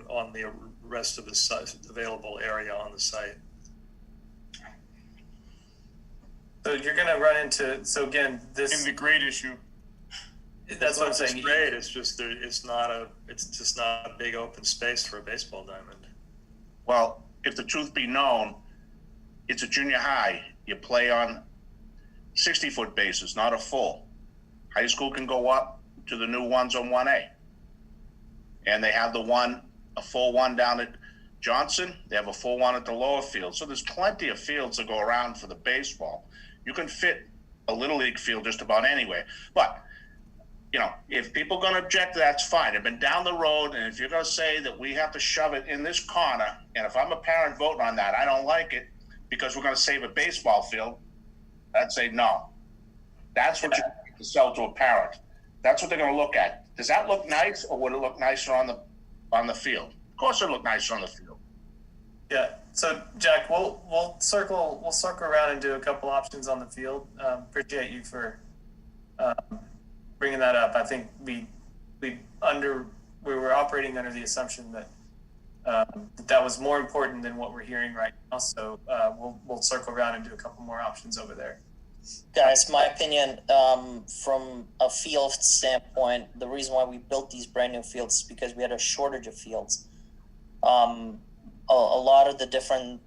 on the rest of the available area on the site. So you're going to run into, this in the grade issue. That's what I'm saying. It's great. It's just it's not a big open space for a baseball diamond. Well, if the truth be known, it's a junior high. You play on 60-foot bases, not a full. High school can go up to the new ones on 1A. And they have a full one down at Johnson. They have a full one at the lower field. So there's plenty of fields to go around for the baseball. You can fit a little league field just about anywhere. But, if people are going to object, that's fine. I've been down the road, and if you're going to say that we have to shove it in this corner, and if I'm a parent voting on that, I don't like it because we're going to save a baseball field, I'd say no. That's what you have to sell to a parent. That's what they're going to look at. Does that look nice, or would it look nicer on the field? Of course it'll look nicer on the field. Yeah. So Jack, we'll circle around and do a couple options on the field. Appreciate you for bringing that up. I think we were operating under the assumption that that was more important than what we're hearing right now. So we'll circle around and do a couple more options over there. Guys, my opinion, from a field standpoint, the reason why we built these brand new fields is because we had a shortage of fields. A lot of the different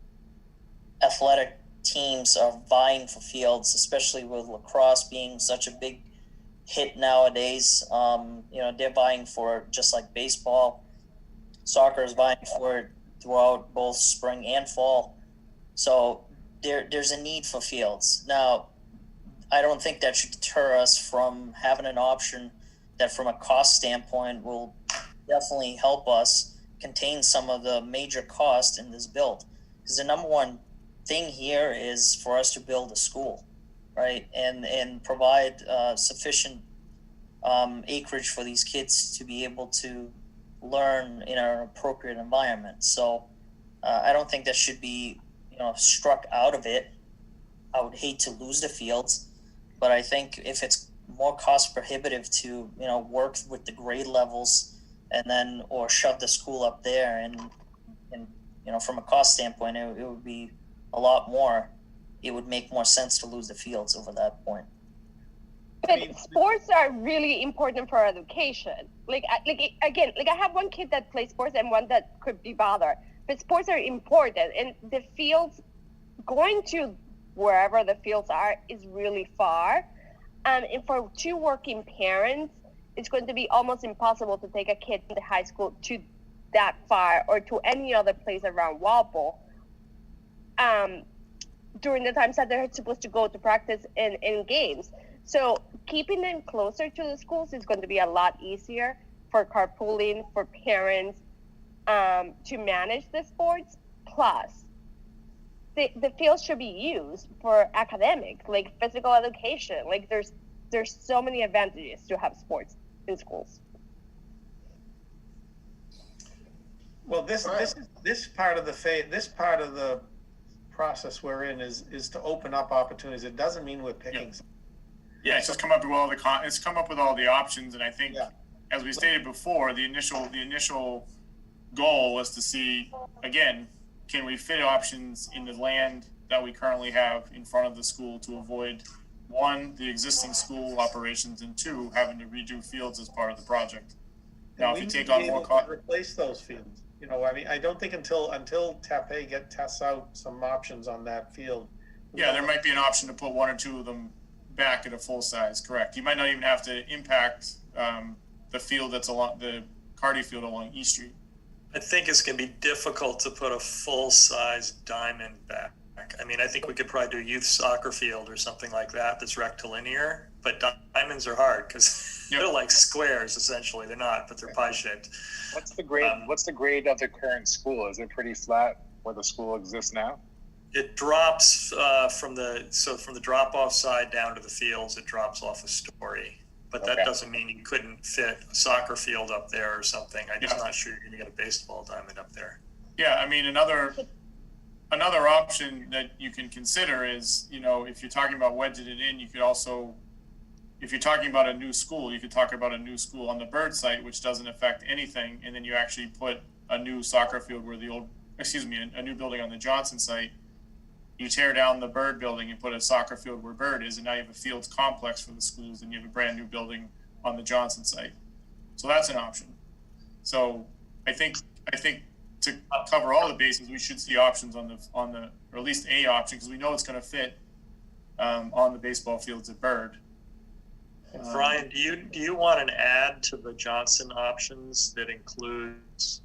athletic teams are vying for fields, especially with lacrosse being such a big hit nowadays. They're vying for it just like baseball. Soccer is vying for it throughout both spring and fall. So there's a need for fields. Now, I don't think that should deter us from having an option that from a cost standpoint will definitely help us contain some of the major costs in this build. Because the number one thing here is for us to build a school, right? And provide sufficient acreage for these kids to be able to learn in an appropriate environment. So I don't think that should be, struck out of it. I would hate to lose the fields, but I think if it's more cost prohibitive to, work with the grade levels and then, or shove the school up there and from a cost standpoint, it would be a lot more. It would make more sense to lose the fields over that point. But sports are really important for education. I have one kid that plays sports and one that could be bothered. But sports are important, and the fields, going to wherever the fields are, is really far. And for 2 working parents, it's going to be almost impossible to take a kid from the high school to that far or to any other place around Walpole during the times that they're supposed to go to practice in games. So keeping them closer to the schools is going to be a lot easier for carpooling, for parents to manage the sports. Plus, the field should be used for academics, like physical education. Like there's so many advantages to have sports in schools. Well, this part of the process we're in is to open up opportunities. It doesn't mean we're picking. Yeah, it's just come up with all the options, and I think, as we stated before, the initial goal was to see, again, can we fit options in the land that we currently have in front of the school to avoid, 1, the existing school operations, and 2, having to redo fields as part of the project. Now, if you take on more cost, replace those fields. I don't think until Tape tests out some options on that field. Yeah, there might be an option to put 1 or 2 of them back at a full size. Correct. You might not even have to impact the field that's along the Carty field along East Street. I think it's going to be difficult to put a full-size diamond back. I mean, I think we could probably do a youth soccer field or something like that that's rectilinear, but diamonds are hard because they're like squares, essentially. They're not, but they're pie-shaped. What's the grade of the current school? Is it pretty flat where the school exists now? It drops from the drop-off side down to the fields. It drops off a story. But that doesn't mean you couldn't fit a soccer field up there or something. I'm just not sure you're going to get a baseball diamond up there. Yeah, I mean, another option that you can consider is, if you're talking about wedging it in, you could also, if you're talking about a new school, you could talk about a new school on the Bird site, which doesn't affect anything, and then you actually put a new soccer field where a new building on the Johnson site. You tear down the Bird building and put a soccer field where Bird is, and now you have a fields complex for the schools, and you have a brand new building on the Johnson site. So that's an option. So I think to cover all the bases, we should see options on the or at least a option, because we know it's going to fit on the baseball fields at Bird. Brian, do you want an add to the Johnson options that includes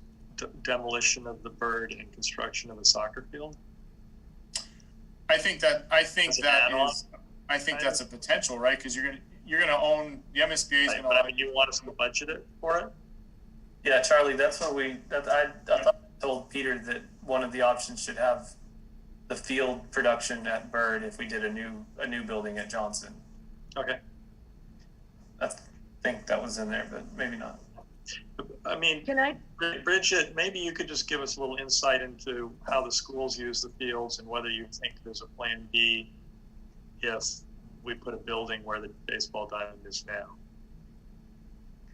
demolition of the Bird and construction of a soccer field? I think that's a potential, right? Because you're gonna own the MSBA is gonna. But I mean, you want us to budget it for it? Yeah, Charlie, that's what I told Peter that one of the options should have the field production at Bird if we did a new building at Johnson. Okay. I think that was in there, but maybe not. I mean, Bridget, maybe you could just give us a little insight into how the schools use the fields and whether you think there's a plan B if we put a building where the baseball diamond is now.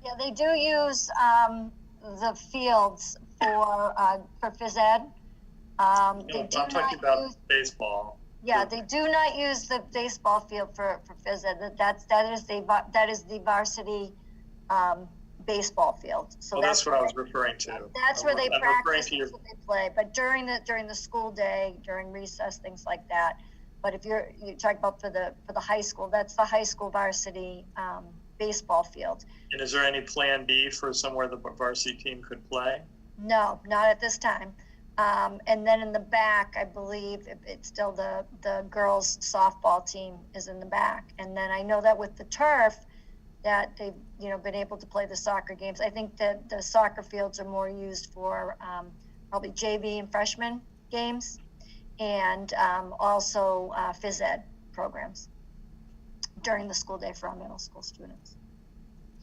Yeah, they do use the fields for phys ed. I'm talking about baseball. Yeah, they do not use the baseball field for phys ed. That is the varsity baseball field. So that's what I was referring to. That's where they practice, that's where they play. But during the school day, during recess, things like that. But if you're talking about for the high school, that's the high school varsity baseball field. And is there any plan B for somewhere the varsity team could play? No, not at this time. And then in the back, I believe it's still the girls softball team is in the back. And then I know that with the turf, that they've been able to play the soccer games. I think that the soccer fields are more used for probably JV and freshman games, and also phys ed programs during the school day for our middle school students.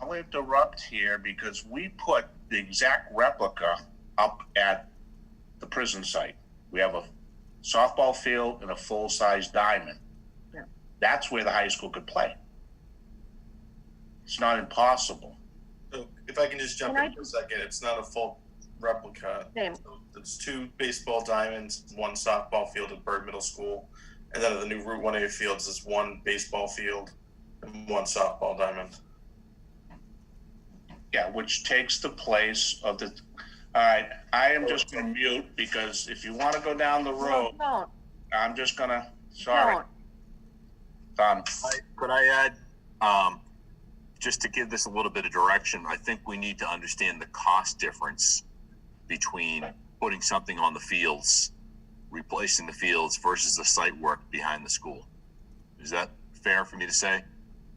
I'll interrupt here because we put the exact replica up at the prison site. We have a softball field and a full-size diamond. Yeah. That's where the high school could play. It's not impossible. So if I can just jump in for a second, it's not a full replica. Same. So there's 2 baseball diamonds, 1 softball field at Bird Middle School, and then at the new Route 1A fields is 1 baseball field and 1 softball diamond. Yeah, which takes the place of the. All right, I am just going to mute because if you want to go down the road, Don't. I'm just going to. Sorry. Don't. Done. Could I add, just to give this a little bit of direction, I think we need to understand the cost difference between putting something on the fields, replacing the fields versus the site work behind the school. Is that fair for me to say?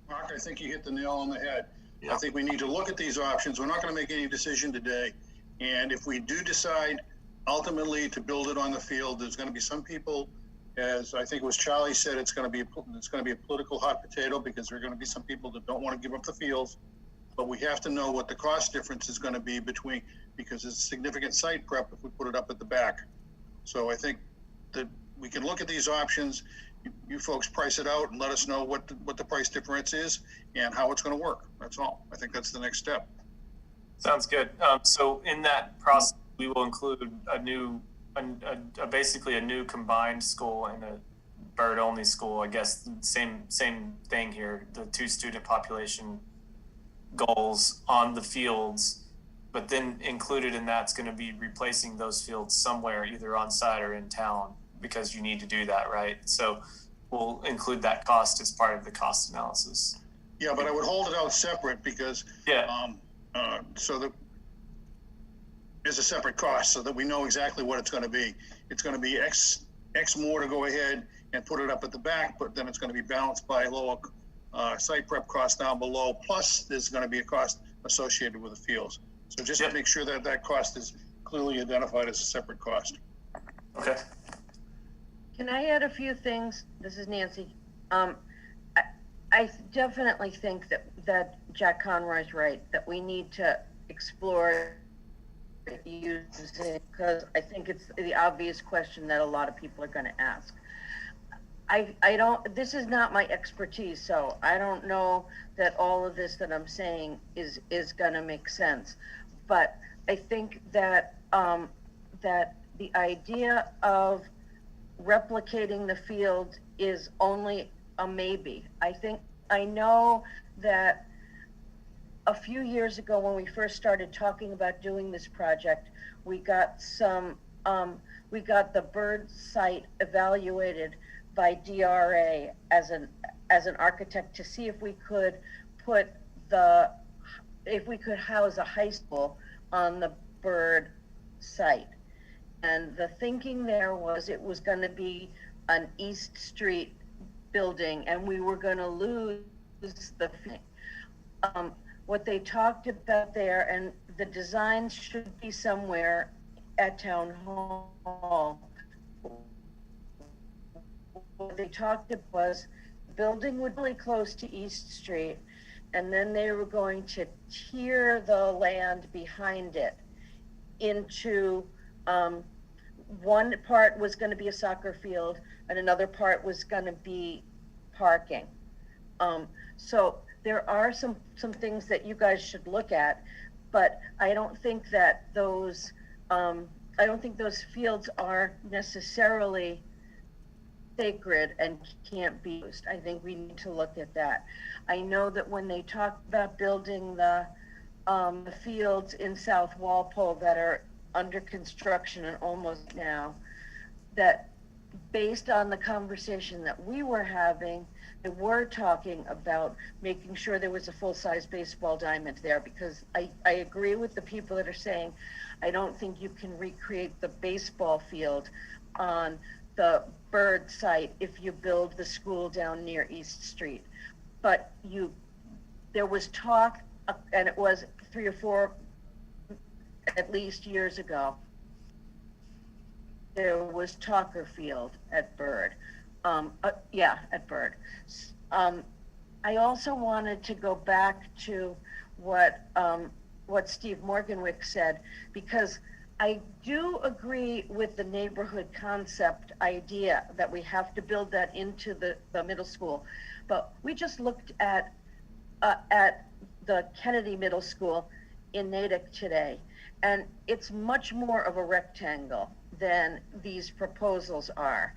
Mark, I think you hit the nail on the head. Yeah. I think we need to look at these options. We're not going to make any decision today. And if we do decide ultimately to build it on the field, there's going to be some people, as I think it was Charlie said, it's going to be a political hot potato because there are going to be some people that don't want to give up the fields. But we have to know what the cost difference is going to be between, because it's significant site prep if we put it up at the back. So I think that we can look at these options. You folks price it out and let us know what the price difference is and how it's going to work. That's all. I think that's the next step. Sounds good. So in that process, we will include basically a new combined school and a bird only school. I guess same thing here. The 2 student population goals on the fields, but then included in that's going to be replacing those fields somewhere, either on site or in town, because you need to do that, right? So we'll include that cost as part of the cost analysis. Yeah, but I would hold it out separate because so that there's a separate cost so that we know exactly what it's going to be. It's going to be X more to go ahead and put it up at the back, but then it's going to be balanced by lower site prep costs down below. Plus, there's going to be a cost associated with the fields. So just to make sure that that cost is clearly identified as a separate cost. Okay. Can I add a few things? This is Nancy. I definitely think that Jack Conroy's right, that we need to explore using, because I think it's the obvious question that a lot of people are going to ask. I don't, this is not my expertise, so I don't know that all of this that I'm saying is going to make sense. But I think that that the idea of replicating the field is only a maybe. I know that a few years ago when we first started talking about doing this project, we got the bird site evaluated by DRA as an architect to see if we could house a high school on the bird site. And the thinking there was it was going to be an East Street building and we were going to lose the thing. What they talked about there, and the designs should be somewhere at Town Hall. What they talked about was the building would be really close to East Street, and then they were going to tier the land behind it into one part was going to be a soccer field and another part was going to be parking. So there are some things that you guys should look at, but I don't think that those fields are necessarily sacred and can't be used. I think we need to look at that. I know that when they talk about building the fields in South Walpole that are under construction and almost now, that based on the conversation that we were having, they were talking about making sure there was a full-size baseball diamond there, because I agree with the people that are saying, I don't think you can recreate the baseball field on the bird site if you build the school down near East Street. But there was talk, and it was 3 or 4 at least years ago, there was Talker Field at Bird. At Bird. I also wanted to go back to what Steve Morganwick said, because I do agree with the neighborhood concept idea that we have to build that into the middle school. But we just looked at the Kennedy Middle School in Natick today, And it's much more of a rectangle than these proposals are.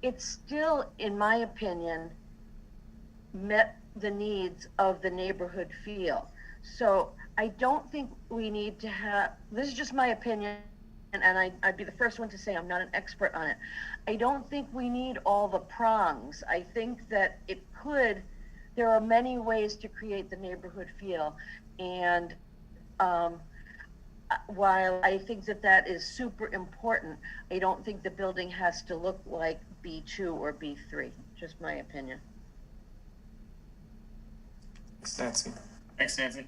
It's still, in my opinion, met the needs of the neighborhood feel. So I don't think we need to have, this is just my opinion, and I'd be the first one to say I'm not an expert on it. I don't think we need all the prongs. I think that there are many ways to create the neighborhood feel. And while I think that is super important, I don't think the building has to look like B2 or B3, just my opinion. Thanks, Nancy. Thanks, Nancy.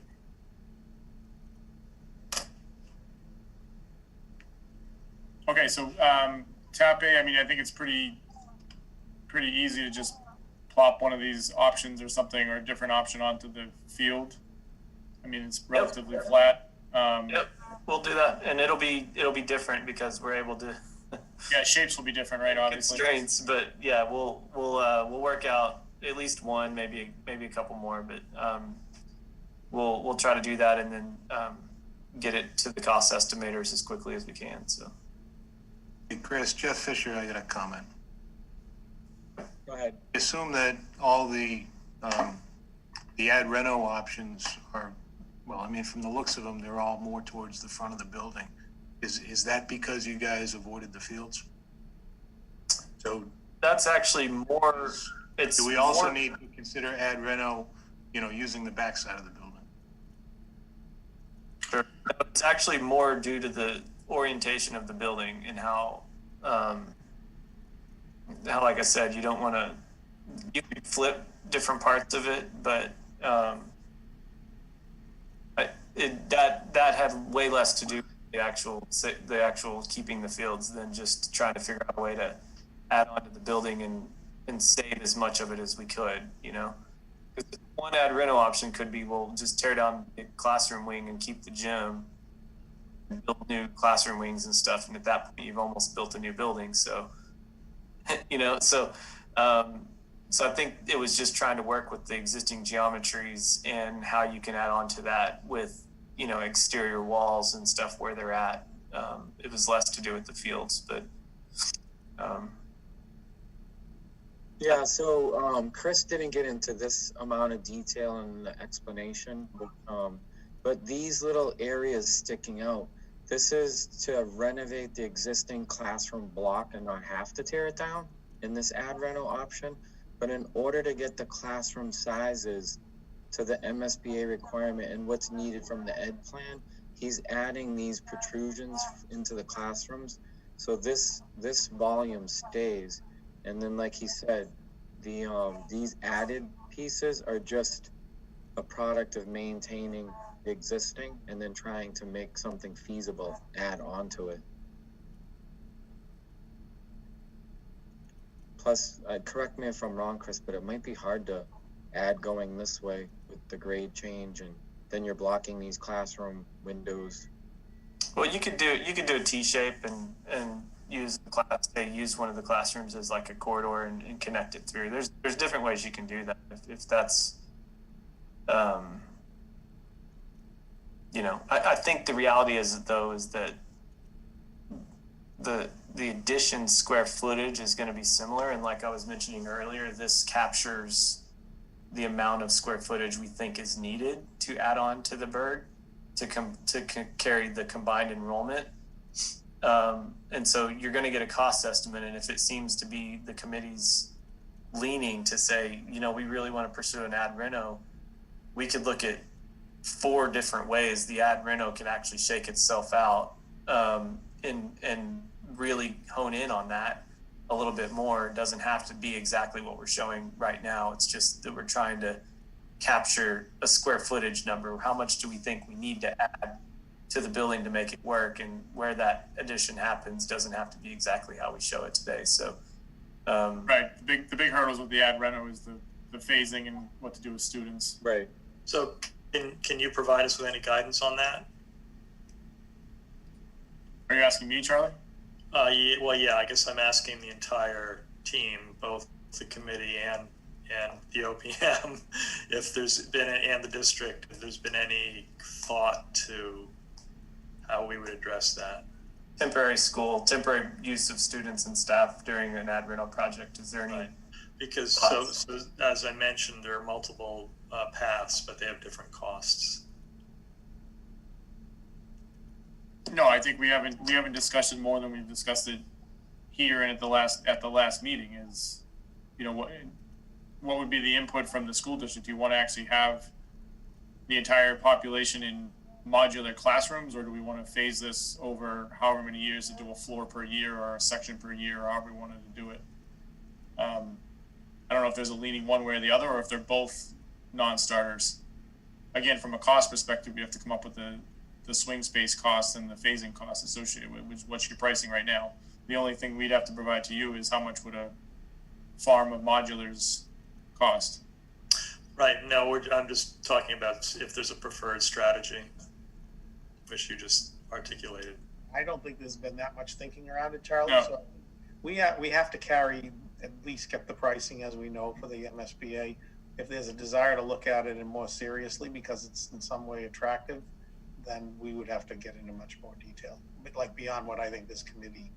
Okay, so Tap A, I mean, I think it's pretty easy to just plop one of these options or something, or a different option onto the field. I mean, it's relatively flat. Yep, we'll do that, and it'll be different because we're able to. Yeah, shapes will be different, right? Obviously. Constraints, but yeah, we'll work out at least one, maybe a couple more, but we'll try to do that and then get it to the cost estimators as quickly as we can. So. Hey, Chris, Jeff Fisher, I got a comment. Go ahead. Assume that all the ad reno options are, well, I mean, from the looks of them, they're all more towards the front of the building. Is that because you guys avoided the fields? So that's actually more. Do we also need to consider ad reno, using the backside of the building? Sure. It's actually more due to the orientation of the building and how, like I said, you don't want to. You can flip different parts of it, but that had way less to do with the actual keeping the fields than just trying to figure out a way to add on to the building and save as much of it as we could, Because one ad reno option could be, well, just tear down the classroom wing and keep the gym, and build new classroom wings and stuff, and at that point you've almost built a new building. So, so I think it was just trying to work with the existing geometries and how you can add on to that with, exterior walls and stuff where they're at. It was less to do with the fields, but. Yeah, so Chris didn't get into this amount of detail in the explanation, but these little areas sticking out, this is to renovate the existing classroom block and not have to tear it down in this ad reno option. But in order to get the classroom sizes to the MSBA requirement and what's needed from the ed plan, he's adding these protrusions into the classrooms. So this volume stays. And then, like he said, these added pieces are just a product of maintaining the existing and then trying to make something feasible, add on to it. Plus, correct me if I'm wrong, Chris, but it might be hard to add going this way with the grade change, and then you're blocking these classroom windows. Well, you could do a T shape and use use one of the classrooms as like a corridor and connect it through. There's different ways you can do that if that's, I think the reality is that the addition square footage is going to be similar, and like I was mentioning earlier, this captures the amount of square footage we think is needed to add on to the bird to carry the combined enrollment. And so you're going to get a cost estimate, and if it seems to be the committee's leaning to say, we really want to pursue an ad reno, we could look at 4 different ways the ad reno can actually shake itself out, and really hone in on that a little bit more. It doesn't have to be exactly what we're showing right now. It's just that we're trying to capture a square footage number. How much do we think we need to add to the building to make it work, and where that addition happens doesn't have to be exactly how we show it today. So right, the big hurdles with the ad reno is the phasing and what to do with students. Right. So can you provide us with any guidance on that? Are you asking me, Charlie? Yeah, I guess I'm asking the entire team, both the committee and the OPM, if there's been, and the district, if there's been any thought to how we would address that. Temporary school, temporary use of students and staff during an ad rental project. Is there any? Right. Because so as I mentioned, there are multiple paths, but they have different costs. No, I think we haven't discussed it more than we've discussed it here and at the last meeting. Is, you know, what would be the input from the school district? Do you want to actually have the entire population in modular classrooms, or do we want to phase this over however many years to do a floor per year or a section per year, or however we wanted to do it? I don't know if there's a leaning one way or the other, or if they're both non-starters. Again, from a cost perspective, we have to come up with the swing space costs and the phasing costs associated with what's your pricing right now. The only thing we'd have to provide to you is how much would a farm of modulars cost. Right. No, I'm just talking about if there's a preferred strategy, which you just articulated. I don't think there's been that much thinking around it, Charlie. No. So we have to carry, at least get the pricing as we know for the MSBA. If there's a desire to look at it and more seriously because it's in some way attractive, then we would have to get into much more detail, but like beyond what I think this committee,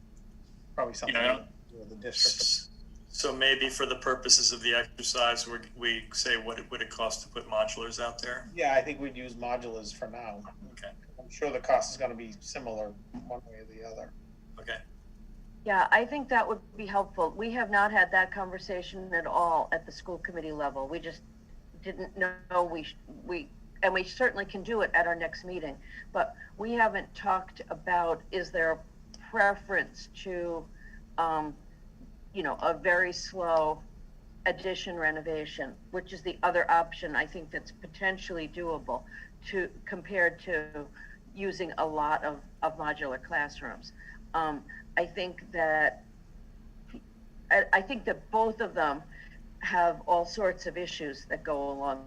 probably something with the district. So maybe for the purposes of the exercise, we say what it would it cost to put modulars out there? Yeah, I think we'd use modulars for now. Okay. I'm sure the cost is going to be similar one way or the other. Okay. Yeah, I think that would be helpful. We have not had that conversation at all at the school committee level. We just didn't know and we certainly can do it at our next meeting, but we haven't talked about, is there a preference to, you know, a very slow addition renovation, which is the other option I think that's potentially doable compared to using a lot of modular classrooms. I think that both of them have all sorts of issues that go along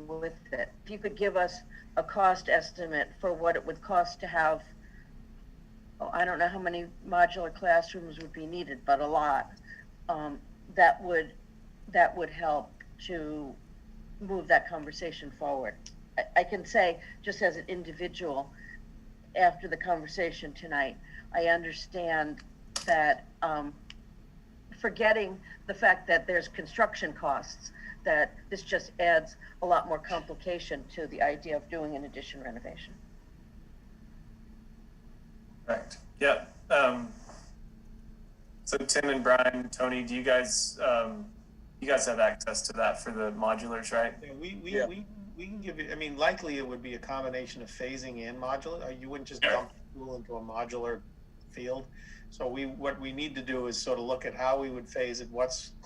with it. If you could give us a cost estimate for what it would cost to have, I don't know how many modular classrooms would be needed, but a lot, that would help to move that conversation forward. I can say, just as an individual, after the conversation tonight, I understand that forgetting the fact that there's construction costs, that this just adds a lot more complication to the idea of doing an addition renovation. Right. Yeah. So Tim and Brian, Tony, do you guys have access to that for the modulars, right? Yeah, we can give you, I mean, likely it would be a combination of phasing and modular. You wouldn't just dump the school into a modular field. So what we need to do is sort of look at how we would phase it,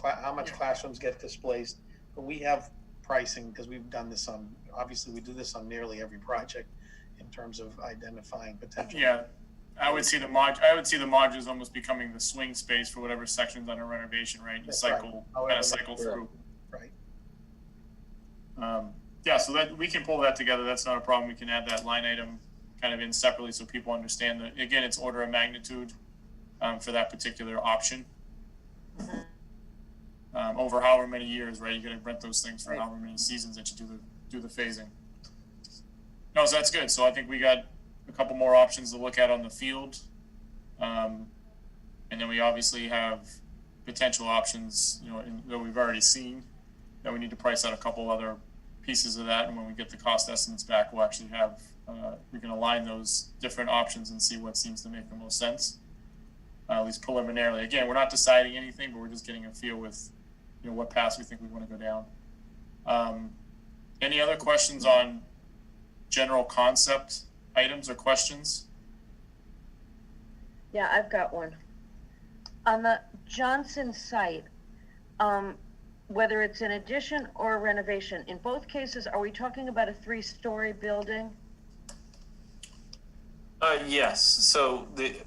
how much classrooms get displaced. But we have pricing because we've done this obviously we do this on nearly every project in terms of identifying potential. Yeah, I would see the modules almost becoming the swing space for whatever section's under renovation, right? You cycle through. Right. Yeah, so that we can pull that together. That's not a problem. We can add that line item kind of in separately so people understand that, again, it's order of magnitude for that particular option. Over however many years, right? You're gonna rent those things for however many seasons that you do the phasing. No, so that's good. So I think we got a couple more options to look at on the field. And then we obviously have potential options, you know, that we've already seen, that we need to price out a couple other pieces of that. And when we get the cost estimates back, we'll actually have, we can align those different options and see what seems to make the most sense. At least preliminarily. Again, we're not deciding anything, but we're just getting a feel with, you know, what paths we think we want to go down. Any other questions on general concept items or questions? Yeah, I've got one. On the Johnson site, whether it's an addition or a renovation, in both cases, are we talking about a 3-story building? Yes. So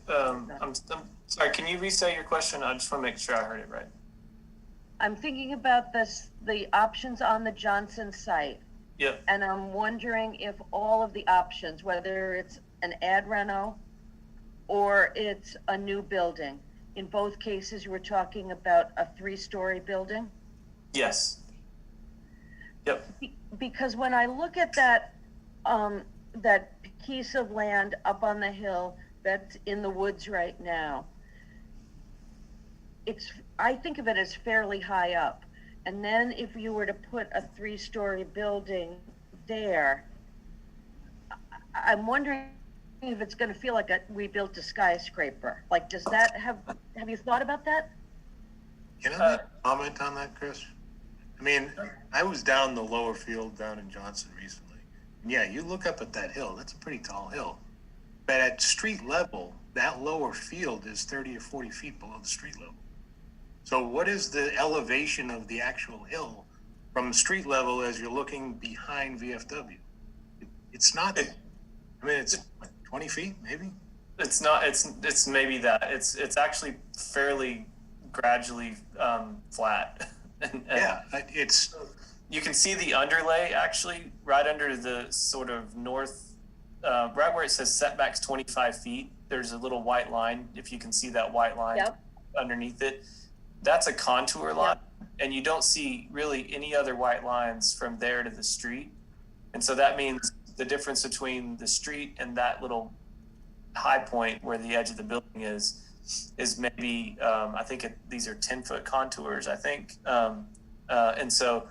I'm sorry, can you restate your question? I just want to make sure I heard it right. I'm thinking about the options on the Johnson site. Yep. And I'm wondering if all of the options, whether it's an ad reno or it's a new building, in both cases, we're talking about a 3-story building? Yes. Yep. Because when I look at that, that piece of land up on the hill that's in the woods right now. I think of it as fairly high up. And then if you were to put a 3-story building there, I'm wondering if it's going to feel like we built a skyscraper. Like, does that have you thought about that? Can I comment on that, Chris? I mean, I was down the lower field down in Johnson recently. And yeah, you look up at that hill, that's a pretty tall hill. But at street level, that lower field is 30 or 40 feet below the street level. So what is the elevation of the actual hill from street level as you're looking behind VFW? It's not, I mean, it's 20 feet maybe? It's not, it's maybe that. It's actually fairly gradually flat. and yeah, it's... You can see the underlay actually right under the sort of north, right where it says setbacks 25 feet. There's a little white line, if you can see that white line underneath it. That's a contour line, and you don't see really any other white lines from there to the street. And so that means the difference between the street and that little high point where the edge of the building is maybe, I think these are 10-foot contours, I think. And so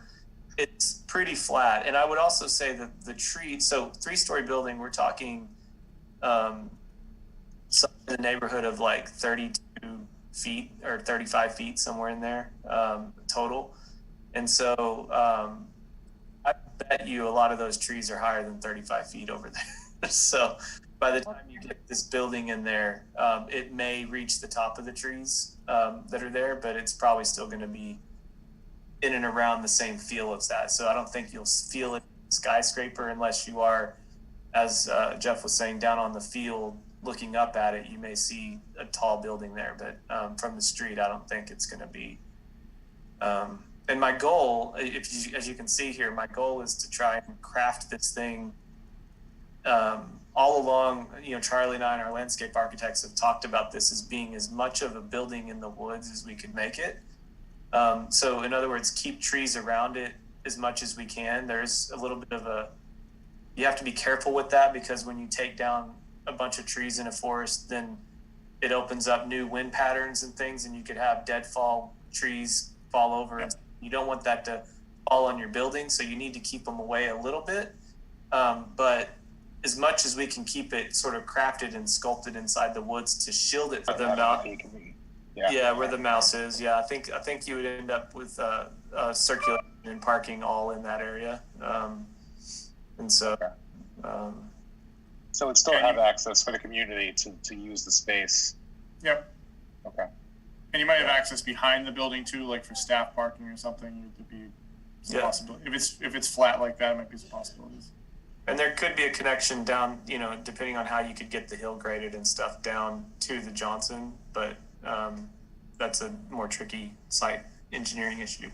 it's pretty flat. And I would also say that the tree, so 3-story building, we're talking something in the neighborhood of like 32 feet or 35 feet, somewhere in there total. And so I bet you a lot of those trees are higher than 35 feet over there. So by the time you get this building in there, it may reach the top of the trees that are there, but it's probably still going to be in and around the same feel as that. So I don't think you'll feel it skyscraper unless you are, as Jeff was saying, down on the field looking up at it. You may see a tall building there, but from the street, I don't think it's going to be. And my goal, as you can see here, my goal is to try and craft this thing all along. You know, Charlie and I and our landscape architects have talked about this as being as much of a building in the woods as we could make it. So in other words, keep trees around it as much as we can. There's a little bit of you have to be careful with that, because when you take down a bunch of trees in a forest, then it opens up new wind patterns and things, and you could have deadfall trees fall over. And you don't want that to fall on your building, so you need to keep them away a little bit. But as much as we can keep it sort of crafted and sculpted inside the woods to shield it from the mountain. Yeah, where the mouse is. Yeah, I think you would end up with circulation and parking all in that area. And so, so it still have access for the community to use the space. Yep. Okay. And you might have access behind the building too, like for staff parking or something. It could be some possibility. If it's flat like that, it might be some possibilities. And there could be a connection down, you know, depending on how you could get the hill graded and stuff down to the Johnson, but that's a more tricky site engineering issue.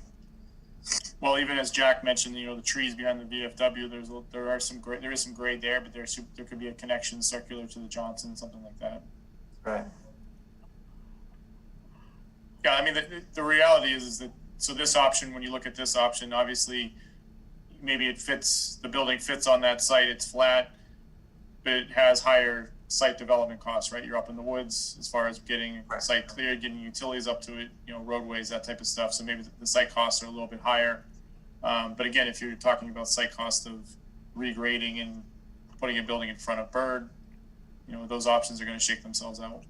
Well, even as Jack mentioned, you know, the trees behind the VFW, there is some grade there, but there could be a connection circular to the Johnson, something like that. Right. Yeah, I mean, the reality is that, so this option, when you look at this option, obviously, maybe the building fits on that site, it's flat, but it has higher site development costs, right? You're up in the woods as far as getting site cleared, getting utilities up to it, you know, roadways, that type of stuff. So maybe the site costs are a little bit higher. But again, if you're talking about site cost of regrading and putting a building in front of Bird, you know, those options are going to shake themselves out.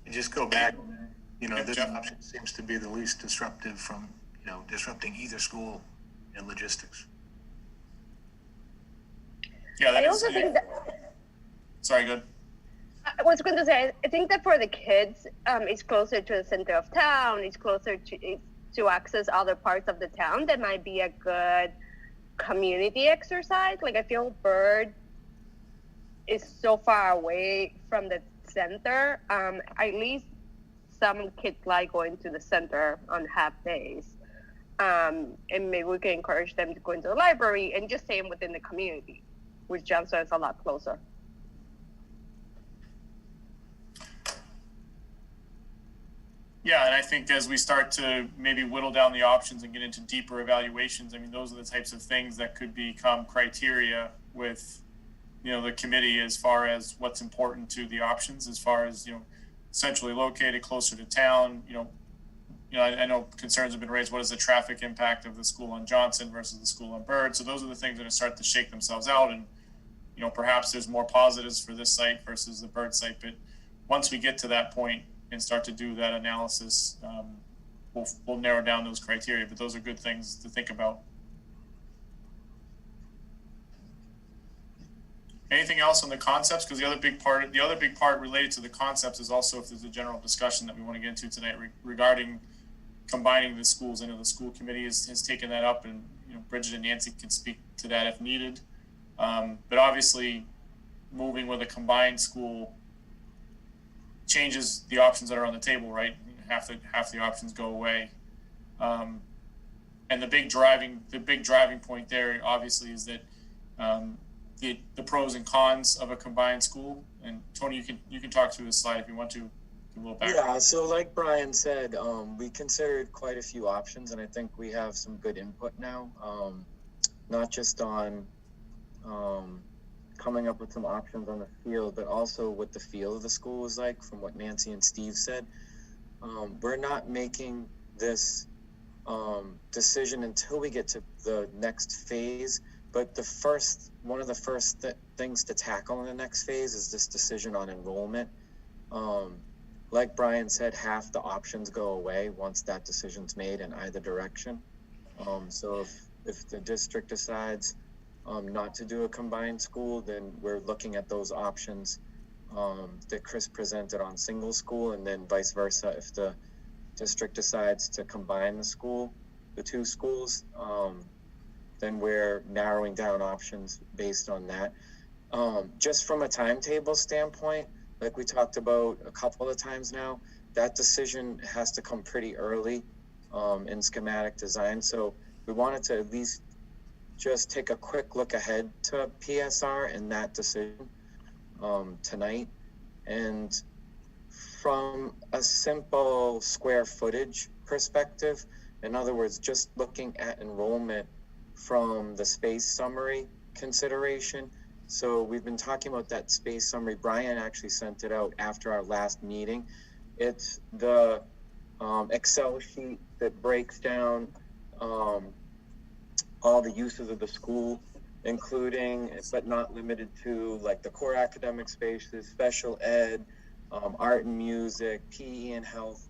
And just go back, you know, this option seems to be the least disruptive from, you know, disrupting either school and logistics. Yeah, I also think that. Sorry, good. I was going to say, I think that for the kids, it's closer to the center of town. It's closer to access other parts of the town. That might be a good community exercise. Like, I feel Bird is so far away from the center. At least some kids like going to the center on half days. And maybe we can encourage them to go into the library and just stay within the community, which Johnson is a lot closer. Yeah, and I think as we start to maybe whittle down the options and get into deeper evaluations, I mean, those are the types of things that could become criteria with, you know, the committee as far as what's important to the options, as far as, you know, centrally located, closer to town, I know concerns have been raised. What is the traffic impact of the school on Johnson versus the school on Bird? So those are the things that start to shake themselves out. And, you know, perhaps there's more positives for this site versus the Bird site. But once we get to that point and start to do that analysis, we'll narrow down those criteria. But those are good things to think about. Anything else on the concepts? Because the other big part related to the concepts is also if there's a general discussion that we want to get into tonight regarding combining the schools. I know the school committee has taken that up, and you know, Bridget and Nancy can speak to that if needed. But obviously, moving with a combined school changes the options that are on the table, right? Half the options go away. And the big driving point there, obviously, is that the pros and cons of a combined school. And Tony, you can talk through this slide if you want to. Yeah, so like Brian said, we considered quite a few options, and I think we have some good input now, not just on coming up with some options on the field, but also what the feel of the school is like, from what Nancy and Steve said. We're not making this decision until we get to the next phase, but one of the first things to tackle in the next phase is this decision on enrollment. Like Brian said, half the options go away once that decision's made in either direction. So if the district decides not to do a combined school, then we're looking at those options that Chris presented on single school, and then vice versa. If the district decides to combine the two schools, then we're narrowing down options based on that. Just from a timetable standpoint, like we talked about a couple of times now, that decision has to come pretty early in schematic design. So we wanted to at least just take a quick look ahead to PSR and that decision tonight. And from a simple square footage perspective, in other words, just looking at enrollment from the space summary consideration. So we've been talking about that space summary. Brian actually sent it out after our last meeting. It's the Excel sheet that breaks down all the uses of the school, including, but not limited to, like the core academic spaces, special ed, art and music, PE and health.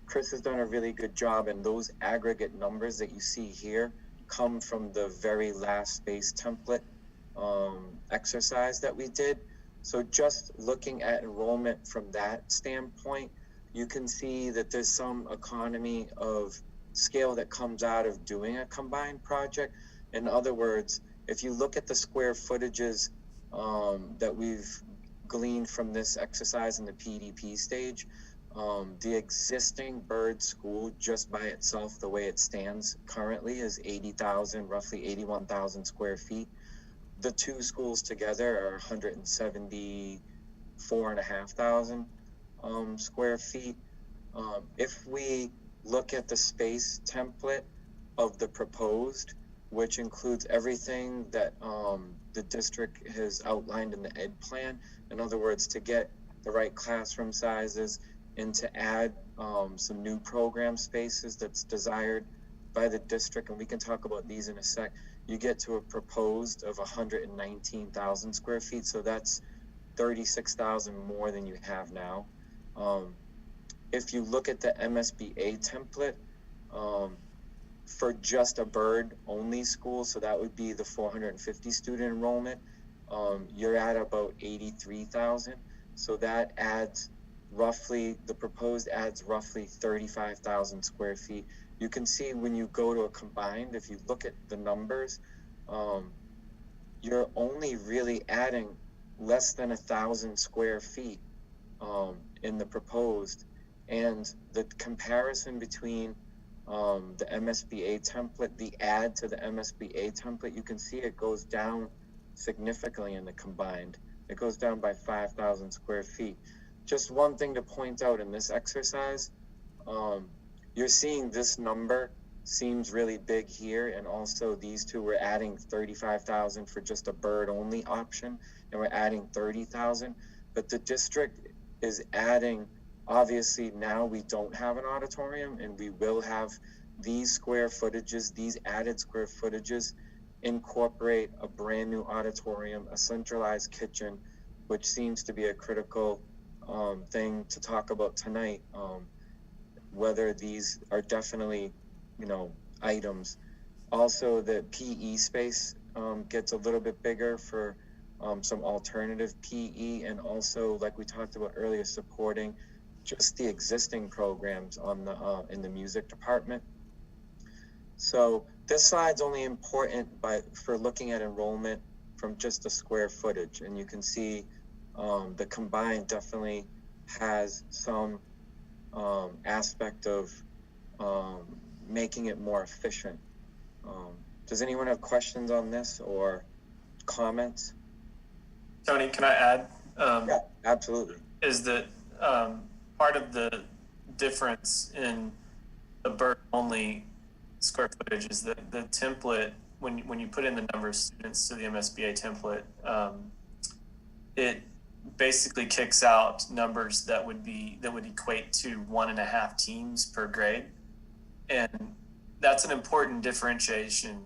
Chris has done a really good job, and those aggregate numbers that you see here come from the very last space template exercise that we did. So just looking at enrollment from that standpoint, you can see that there's some economy of scale that comes out of doing a combined project. In other words, if you look at the square footages that we've gleaned from this exercise in the PDP stage, the existing Bird school just by itself, the way it stands currently, is 80,000, roughly 81,000 square feet. The two schools together are 174,500 square feet. If we look at the space template of the proposed, which includes everything that the district has outlined in the ed plan, in other words, to get the right classroom sizes and to add some new program spaces that's desired by the district, and we can talk about these in a sec, you get to a proposed of 119,000 square feet. So that's 36,000 more than you have now. If you look at the MSBA template for just a Bird only school, so that would be the 450 student enrollment, you're at about 83,000. So that adds roughly, the proposed adds roughly 35,000 square feet. You can see when you go to a combined, if you look at the numbers, you're only really adding less than 1,000 square feet in the proposed. And the comparison between the MSBA template, the add to the MSBA template, you can see it goes down significantly in the combined. It goes down by 5,000 square feet. just one thing to point out in this exercise, you're seeing this number seems really big here, and also these two, we're adding 35,000 for just a bird only option, and we're adding 30,000, but the district is adding, obviously now we don't have an auditorium, and we will have these square footages, these added square footages incorporate a brand new auditorium, a centralized kitchen, which seems to be a critical thing to talk about tonight, whether these are definitely, you know, items. Also, the PE space gets a little bit bigger for some alternative PE, and also, like we talked about earlier, supporting just the existing programs on the in the music department. So this slide's only important for looking at enrollment from just the square footage, and you can see the combined definitely has some aspect of making it more efficient. Does anyone have questions on this or comments? Tony, can I add? Yeah, absolutely. Is that part of the difference in the bird only square footage is that the template, when you put in the number of students to the MSBA template, it basically kicks out numbers that would equate to 1.5 teams per grade, and that's an important differentiation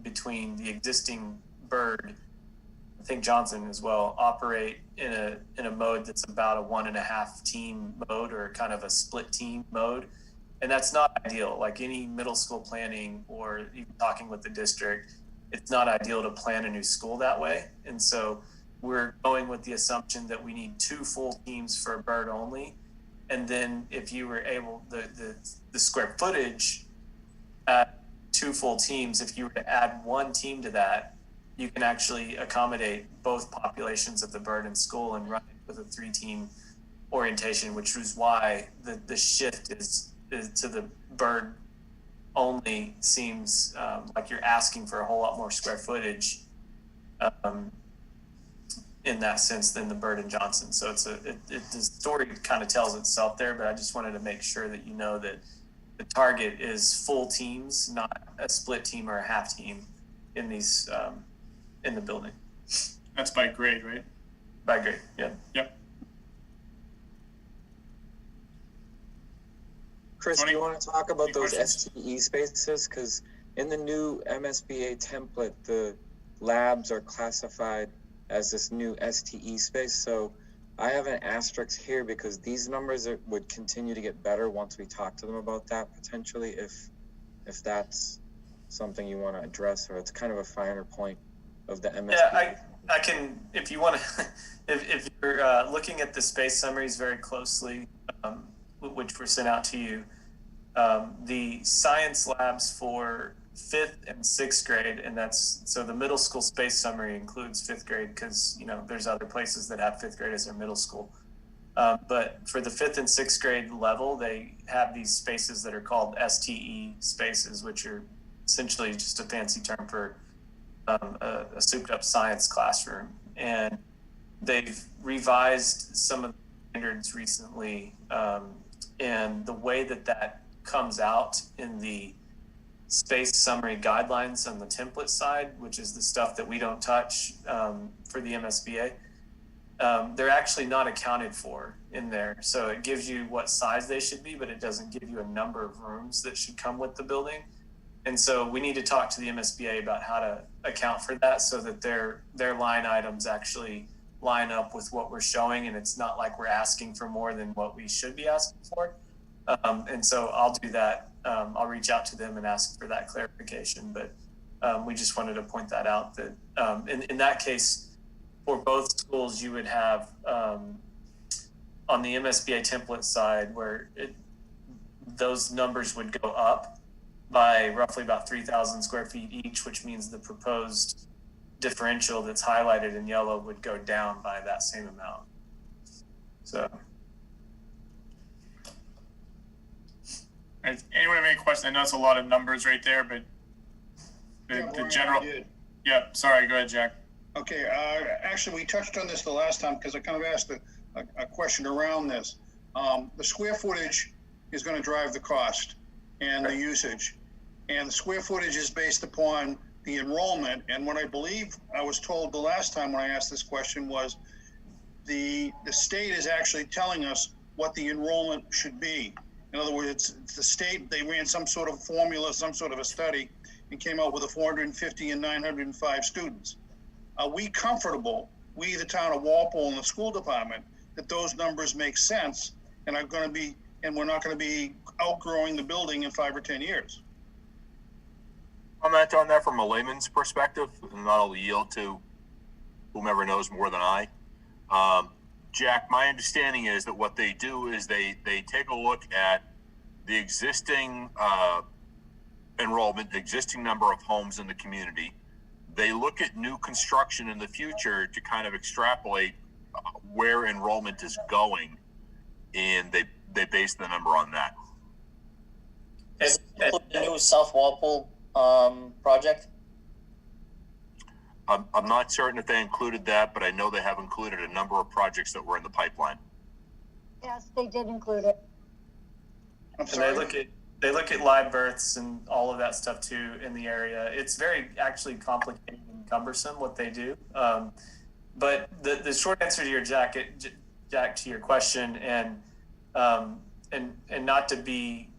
between the existing bird. I think Johnson as well operate in a mode that's about a 1.5 team mode, or kind of a split team mode. And that's not ideal. Like any middle school planning, or even talking with the district, it's not ideal to plan a new school that way. And so we're going with the assumption that we need 2 full teams for a bird only. And then if you were able, the square footage at 2 full teams, if you were to add 1 team to that, you can actually accommodate both populations of the bird and school and run it with a 3-team orientation, which is why the shift is to the bird only seems like you're asking for a whole lot more square footage in that sense than the bird and Johnson. So the story kind of tells itself there, but I just wanted to make sure that you know that the target is full teams, not a split team or a half team in these in the building. That's by grade, right? By grade, yeah. Yep. Chris, do you want to talk about those STE spaces? Because in the new MSBA template, the labs are classified as this new STE space. So I have an asterisk here because these numbers would continue to get better once we talk to them about that potentially, if that's something you want to address, or it's kind of a finer point of the MSBA. Yeah, I can, if you want to, if you're looking at the space summaries very closely, which were sent out to you, the science labs for 5th and 6th grade, and that's, so the middle school space summary includes 5th grade because, you know, there's other places that have 5th grade as their middle school. But for the 5th and 6th grade level, they have these spaces that are called STE spaces, which are essentially just a fancy term for a souped up science classroom. And they've revised some of the standards recently, and the way that comes out in the space summary guidelines on the template side, which is the stuff that we don't touch for the MSBA, they're actually not accounted for in there. So it gives you what size they should be, but it doesn't give you a number of rooms that should come with the building. And so we need to talk to the MSBA about how to account for that so that their line items actually line up with what we're showing, and it's not like we're asking for more than what we should be asking for. And so I'll do that. I'll reach out to them and ask for that clarification, but we just wanted to point that out, that in that case, for both schools, you would have on the MSBA template side where those numbers would go up by roughly about 3,000 square feet each, which means the proposed differential that's highlighted in yellow would go down by that same amount. So. Anyone have any questions? I know it's a lot of numbers right there, but the general. Yeah, sorry, go ahead, Jack. Okay, actually, we touched on this the last time because I kind of asked a question around this. The square footage is going to drive the cost and the usage. And the square footage is based upon the enrollment. And what I believe I was told the last time when I asked this question was the state is actually telling us what the enrollment should be. In other words, it's the state, they ran some sort of formula, some sort of a study, and came out with a 450 and 905 students. Are we comfortable, we, the town of Walpole and the school department, that those numbers make sense and are going to be, and we're not going to be outgrowing the building in 5 or 10 years? Comment on that from a layman's perspective, and I'll yield to whomever knows more than I. Jack, my understanding is that what they do is they take a look at the existing enrollment, the existing number of homes in the community. They look at new construction in the future to kind of extrapolate where enrollment is going, and they base the number on that. Is it the new South Walpole project? I'm not certain if they included that, but I know they have included a number of projects that were in the pipeline. Yes, they did include it. I'm sorry. And they look at live births and all of that stuff too in the area. It's very actually complicated and cumbersome what they do. But the short answer to your Jack, to your question, and not to be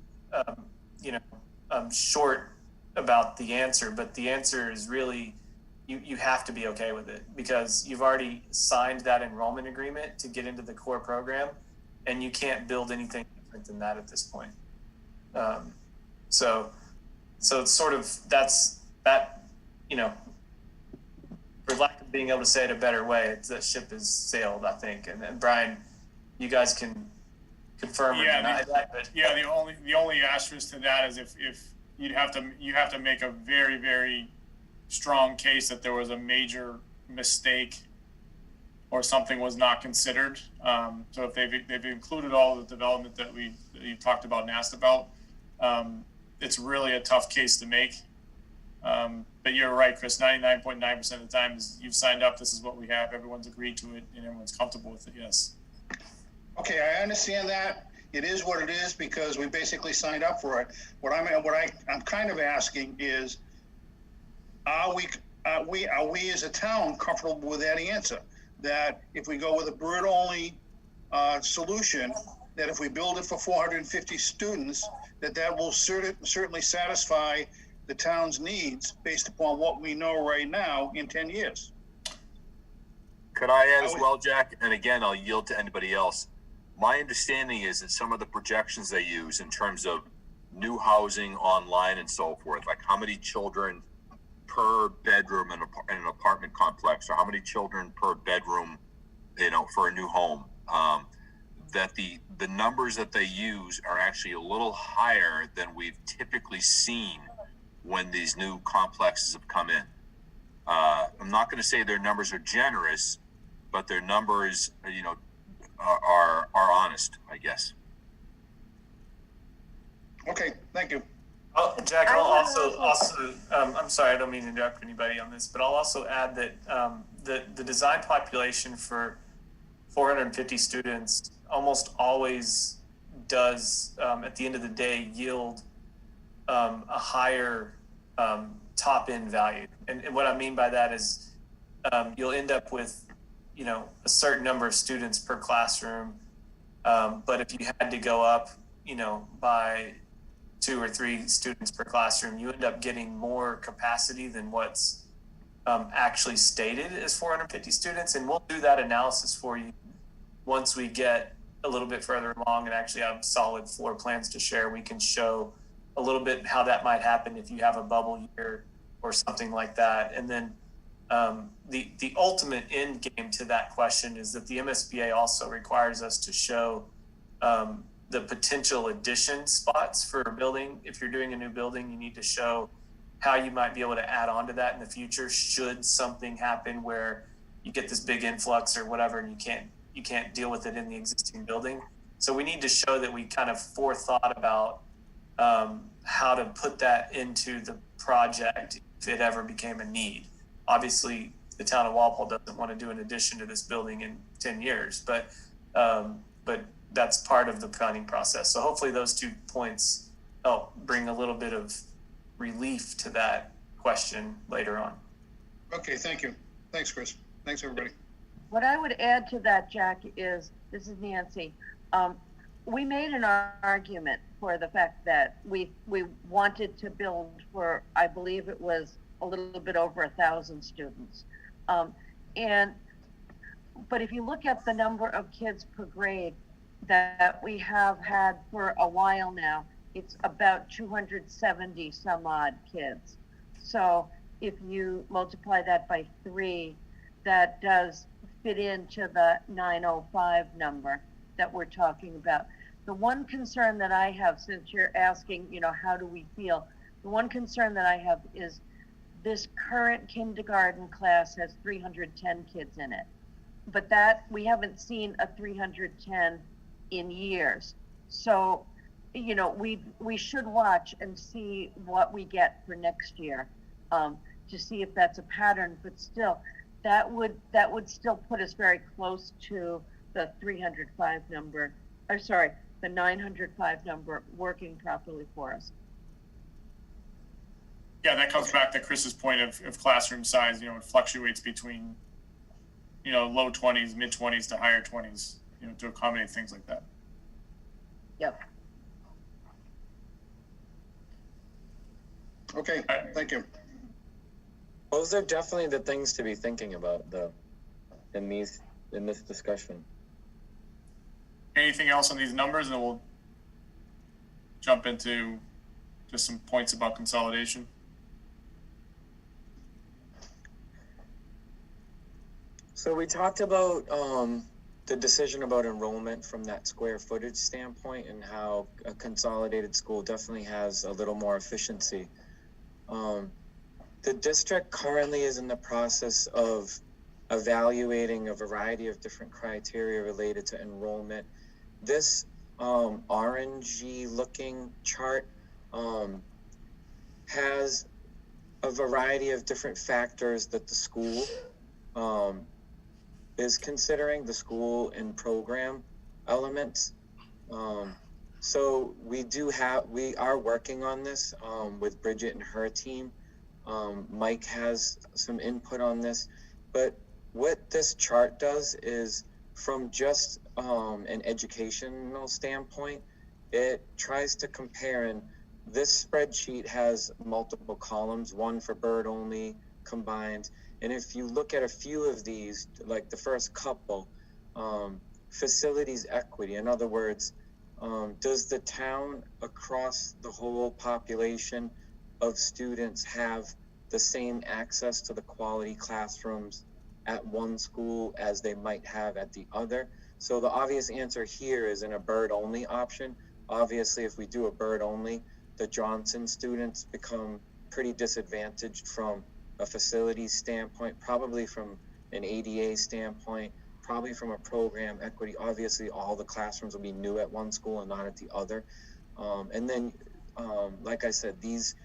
short about the answer, but the answer is really you have to be okay with it because you've already signed that enrollment agreement to get into the core program, and you can't build anything different than that at this point. So it's sort of that's that, for lack of being able to say it a better way, that ship has sailed, I think. And then Brian, you guys can confirm or deny that. But yeah, the only asterisk to that is if you have to make a very, very strong case that there was a major mistake or something was not considered. So if they've included all the development that you talked about and asked about, it's really a tough case to make. But you're right, Chris, 99.9% of the time is you've signed up, this is what we have, everyone's agreed to it, and everyone's comfortable with it, yes. Okay, I understand that. It is what it is because we basically signed up for it. What I'm kind of asking is, are we as a town comfortable with that answer? That if we go with a bird-only solution, that if we build it for 450 students, that will certainly satisfy the town's needs based upon what we know right now in 10 years. Could I add as well, Jack? And again, I'll yield to anybody else. My understanding is that some of the projections they use in terms of new housing online and so forth, like how many children per bedroom in an apartment complex, or how many children per bedroom, for a new home, that the numbers that they use are actually a little higher than we've typically seen when these new complexes have come in. I'm not going to say their numbers are generous, but their numbers, are honest, I guess. Okay, thank you. Oh, Jack, I'll also I'm sorry, I don't mean to interrupt anybody on this, but I'll also add that the design population for 450 students almost always does, at the end of the day, yield a higher top-end value. And what I mean by that is you'll end up with, a certain number of students per classroom. But if you had to go up, by 2 or 3 students per classroom, you end up getting more capacity than what's actually stated as 450 students. And we'll do that analysis for you once we get a little bit further along and actually have solid floor plans to share. We can show a little bit how that might happen if you have a bubble year or something like that. And then the ultimate end game to that question is that the MSBA also requires us to show the potential addition spots for a building. If you're doing a new building, you need to show how you might be able to add on to that in the future should something happen where you get this big influx or whatever and you can't deal with it in the existing building. So we need to show that we kind of forethought about how to put that into the project if it ever became a need. Obviously, the town of Walpole doesn't want to do an addition to this building in 10 years, but But that's part of the planning process. So hopefully those 2 points help bring a little bit of relief to that question later on. Okay, thank you. Thanks, Chris. Thanks, everybody. What I would add to that, Jack, is, this is Nancy, we made an argument for the fact that we wanted to build for, I believe it was a little bit over 1,000 students. But if you look at the number of kids per grade that we have had for a while now, it's about 270 some odd kids. So if you multiply that by 3, that does fit into the 905 number that we're talking about. The one concern that I have, since you're asking, how do we feel? The one concern that I have is this current kindergarten class has 310 kids in it. But that, we haven't seen a 310 in years. So, we should watch and see what we get for next year, to see if that's a pattern. But still, that would still put us very close to the 305 number, the 905 number working properly for us. Yeah, that comes back to Chris's point of classroom size. It fluctuates between, low 20s, mid 20s to higher 20s, to accommodate things like that. Yep. Okay, thank you. Those are definitely the things to be thinking about, though, in this discussion. Anything else on these numbers, and then we'll jump into just some points about consolidation. So we talked about the decision about enrollment from that square footage standpoint, and how a consolidated school definitely has a little more efficiency. The district currently is in the process of evaluating a variety of different criteria related to enrollment. This orangey looking chart has a variety of different factors that the school is considering, the school and program elements. So we are working on this with Bridget and her team. Mike has some input on this, but what this chart does is, from just an educational standpoint, it tries to compare, and this spreadsheet has multiple columns, one for bird only combined. And if you look at a few of these, like the first couple, facilities equity, in other words, does the town across the whole population of students have the same access to the quality classrooms at one school as they might have at the other? So the obvious answer here is in a bird only option. Obviously, if we do a bird only, the Johnson students become pretty disadvantaged from a facilities standpoint, probably from an ADA standpoint, probably from a program equity. Obviously, all the classrooms will be new at one school and not at the other. And then, like I said, these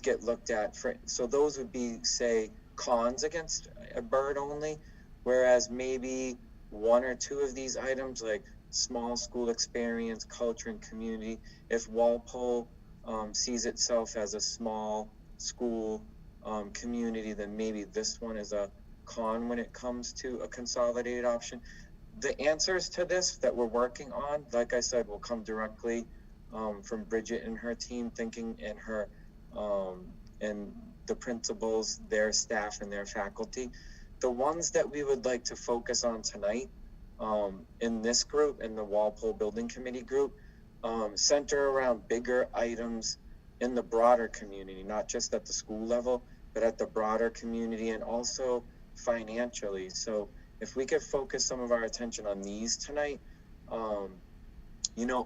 get looked at for, so those would be, say, cons against a bird only, whereas maybe one or two of these items, like small school experience, culture, and community, if Walpole sees itself as a small school community, then maybe this one is a con when it comes to a consolidated option. The answers to this that we're working on, like I said, will come directly from Bridget and her team, thinking, and her and the principals, their staff, and their faculty. The ones that we would like to focus on tonight in this group, in the Walpole Building Committee group, center around bigger items in the broader community, not just at the school level, but at the broader community, and also financially. So if we could focus some of our attention on these tonight,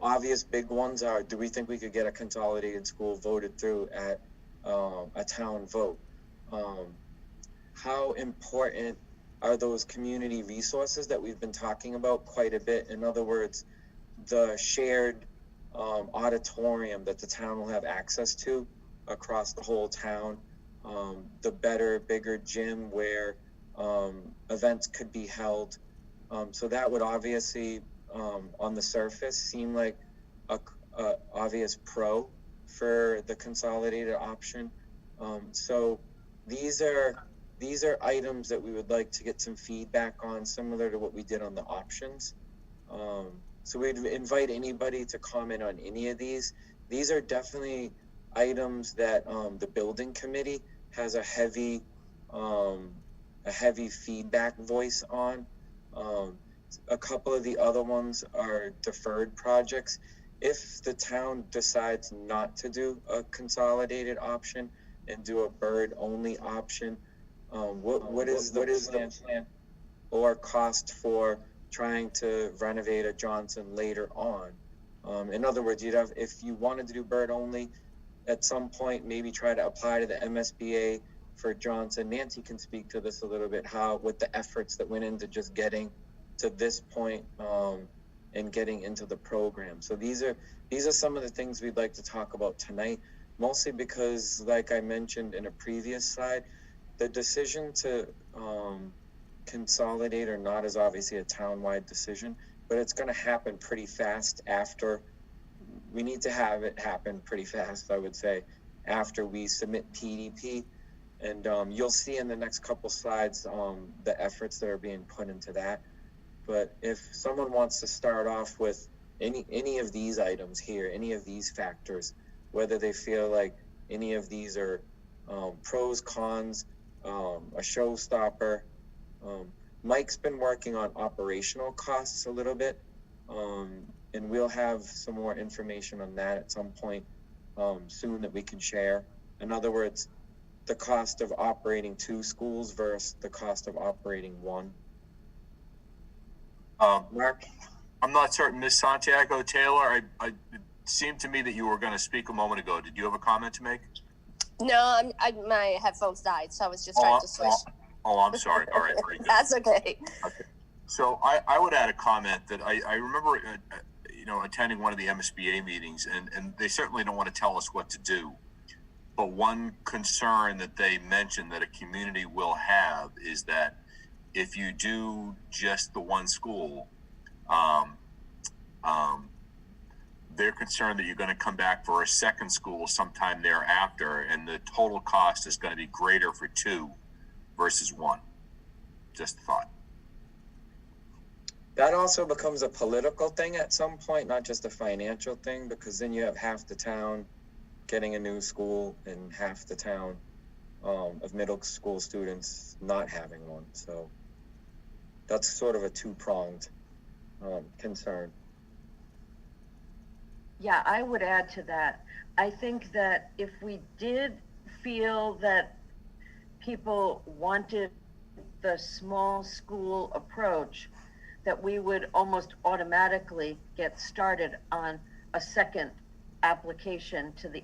obvious big ones are, do we think we could get a consolidated school voted through at a town vote? How important are those community resources that we've been talking about quite a bit? In other words, the shared auditorium that the town will have access to across the whole town, the better, bigger gym where events could be held. So that would obviously on the surface seem like a obvious pro for the consolidated option. So these are items that we would like to get some feedback on, similar to what we did on the options. So we'd invite anybody to comment on any of these. These are definitely items that the building committee has a heavy feedback voice on. A couple of the other ones are deferred projects. If the town decides not to do a consolidated option and do a bird only option, what is the plan or cost for trying to renovate a Johnson later on? In other words, you'd have, if you wanted to do bird only, at some point maybe try to apply to the MSBA for Johnson. Nancy can speak to this a little bit, with the efforts that went into just getting to this point and getting into the program. So these are some of the things we'd like to talk about tonight, mostly because, like I mentioned in a previous slide, the decision to consolidate or not is obviously a town-wide decision, but it's going to happen pretty fast after. We need to have it happen pretty fast, I would say, after we submit PDP. And you'll see in the next couple slides the efforts that are being put into that. But if someone wants to start off with any of these items here, any of these factors, whether they feel like any of these are pros, cons, a showstopper. Mike's been working on operational costs a little bit, and we'll have some more information on that at some point soon that we can share. In other words, the cost of operating 2 schools versus the cost of operating 1. Mark? I'm not certain. Ms. Santiago Taylor, it seemed to me that you were going to speak a moment ago. Did you have a comment to make? No, my headphones died, so I was just trying to switch. I'm sorry. All right, very good. That's okay. Okay. So I would add a comment that I remember, attending one of the MSBA meetings, and they certainly don't want to tell us what to do. But one concern that they mentioned that a community will have is that if you do just the one school, they're concerned that you're going to come back for a second school sometime thereafter, and the total cost is going to be greater for 2 versus 1. Just a thought. That also becomes a political thing at some point, not just a financial thing, because then you have half the town getting a new school and half the town of middle school students not having one. So that's sort of a 2-pronged concern. Yeah, I would add to that. I think that if we did feel that people wanted the small school approach, that we would almost automatically get started on a second application to the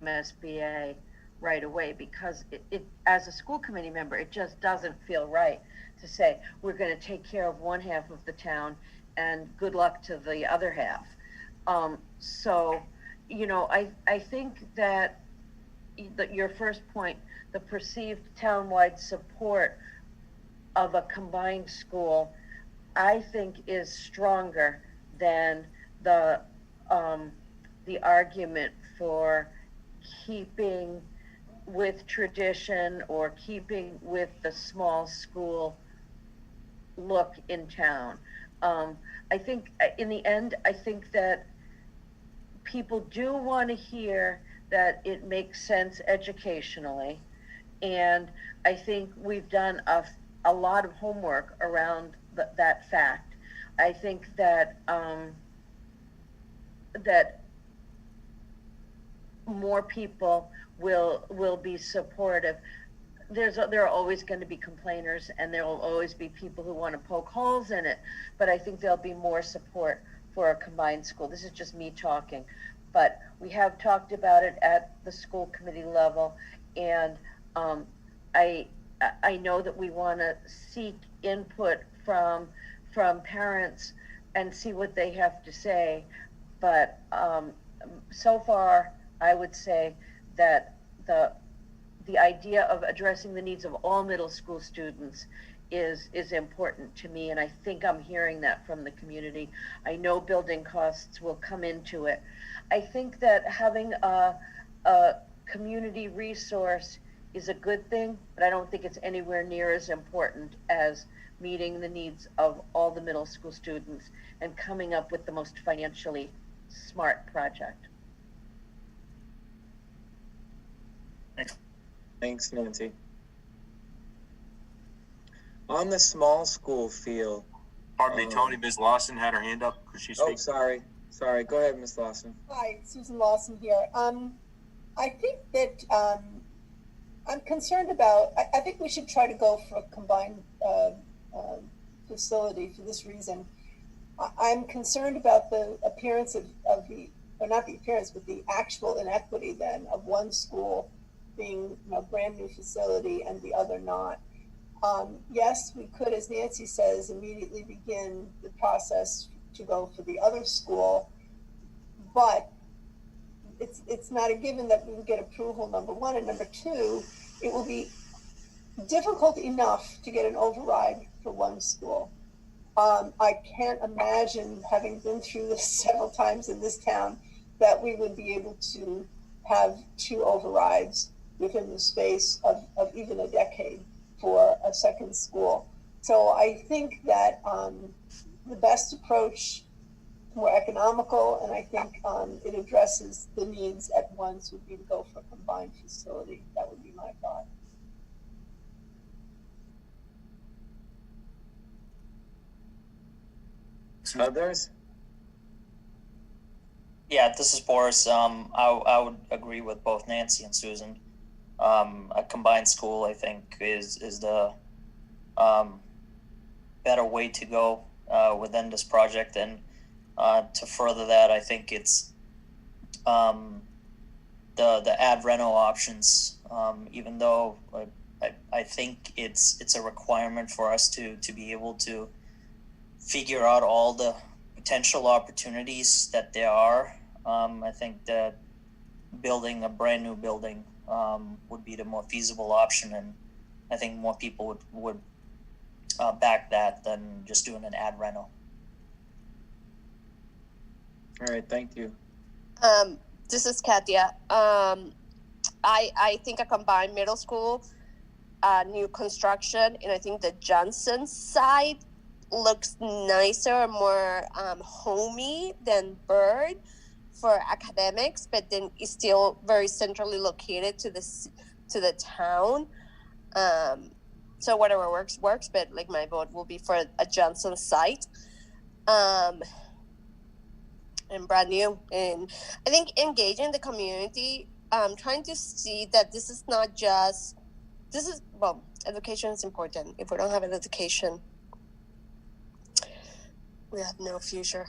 MSBA right away, because it as a school committee member, it just doesn't feel right to say we're going to take care of one half of the town and good luck to the other half. So, I think that your first point, the perceived townwide support of a combined school, I think is stronger than the argument for keeping with tradition or keeping with the small school look in town. I think in the end, I think that people do want to hear that it makes sense educationally. And I think we've done a lot of homework around that fact. I think that that more people will be supportive. There are always going to be complainers, and there will always be people who want to poke holes in it, but I think there'll be more support for a combined school. This is just me talking, but we have talked about it at the school committee level, and I know that we want to seek input from parents and see what they have to say, but so far I would say that the idea of addressing the needs of all middle school students is important to me, and I think I'm hearing that from the community. I know building costs will come into it. I think that having a community resource is a good thing, but I don't think it's anywhere near as important as meeting the needs of all the middle school students and coming up with the most financially smart project. Thanks, Nancy. On the small school field. Pardon me, Tony, Ms. Lawson had her hand up. Could she speak? Oh, sorry. Go ahead, Ms. Lawson. Hi, Susan Lawson here. I think that I'm concerned about, I think we should try to go for a combined facility for this reason. I'm concerned about the appearance of the, or not the appearance, but the actual inequity then of one school being a brand new facility and the other not. Yes, we could, as Nancy says, immediately begin the process to go for the other school, but it's not a given that we would get approval, number one, and number two, it will be difficult enough to get an override for one school. I can't imagine, having been through this several times in this town, that we would be able to have two overrides within the space of even a decade for a second school. So I think that the best approach, more economical, and I think it addresses the needs at once, would be to go for a combined facility. That would be my thought. Others? Yeah, this is Boris. I would agree with both Nancy and Susan. A combined school, I think, is the better way to go within this project. And to further that, I think it's the ad reno options. Even though I think it's a requirement for us to be able to figure out all the potential opportunities that there are. I think that building a brand new building would be the more feasible option, and I think more people would back that than just doing an ad reno. All right, thank you. This is Katia. I think a combined middle school, new construction, and I think the Johnson side looks nicer, more homey than Bird for academics, but then it's still very centrally located to the town. So whatever works, but like my vote will be for a Johnson site. And brand new. And I think engaging the community, trying to see that this is not just, education is important. If we don't have an education, we have no future.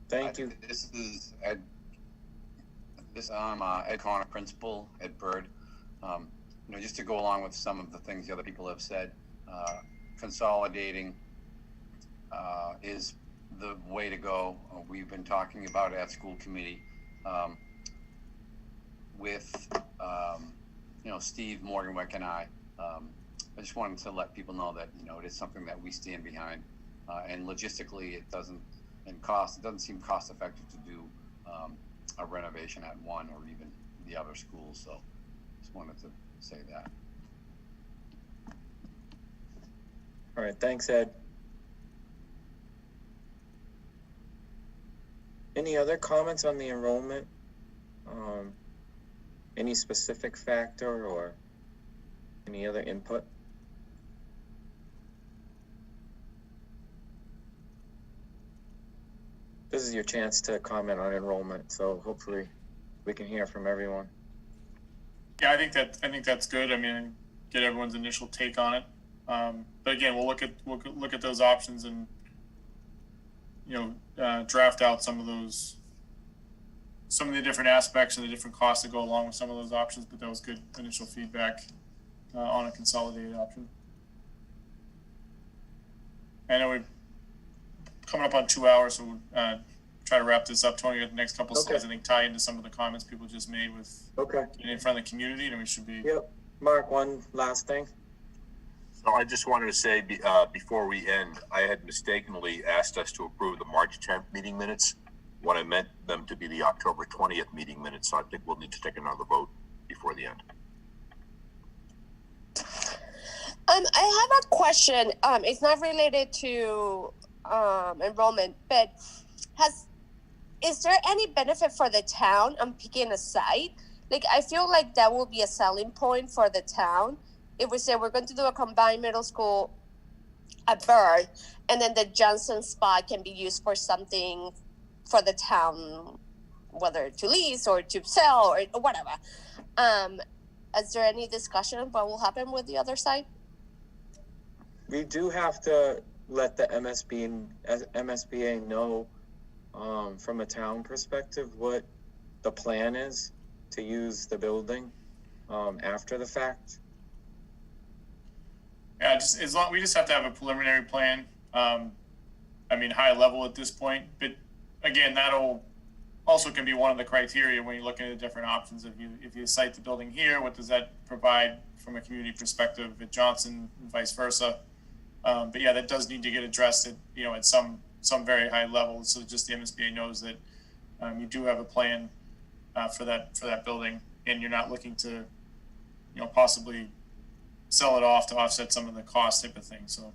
Thank you. This is Ed. I'm Ed Connor, principal at Bird. Just to go along with some of the things the other people have said, consolidating is the way to go. We've been talking about it at school committee with Steve Morganwick and I. I just wanted to let people know that it is something that we stand behind, and logistically it doesn't seem cost effective to do a renovation at one or even the other schools. So just wanted to say that. All right, thanks, Ed. Any other comments on the enrollment? Any specific factor or any other input? This is your chance to comment on enrollment, so hopefully we can hear from everyone. Yeah, I think that's good. I mean, get everyone's initial take on it. But again, we'll look at those options and draft out some of the different aspects and the different costs that go along with some of those options. But that was good initial feedback on a consolidated option. I know we're coming up on 2 hours, so we'll try to wrap this up. Tony, the next couple slides, I think, tie into some of the comments people just made with getting in front of the community, and we should be. Yep. Mark, one last thing. So I just wanted to say before we end, I had mistakenly asked us to approve the March 10th meeting minutes when I meant them to be the October 20th meeting minutes. So I think we'll need to take another vote before the end. I have a question. It's not related to enrollment, but is there any benefit for the town on picking a site? Like, I feel like that will be a selling point for the town if we say we're going to do a combined middle school at Byrd, and then the Johnson spot can be used for something for the town, whether to lease or to sell or whatever. Is there any discussion of what will happen with the other side? We do have to let the MSBA know from a town perspective what the plan is to use the building after the fact. Yeah, just as long we just have to have a preliminary plan. I mean, high level at this point, but again, that'll also can be one of the criteria when you're looking at different options. If you site the building here, what does that provide from a community perspective at Johnson and vice versa? But yeah, that does need to get addressed at some very high level, so just the MSBA knows that you do have a plan for that building, and you're not looking to possibly sell it off to offset some of the cost type of thing. So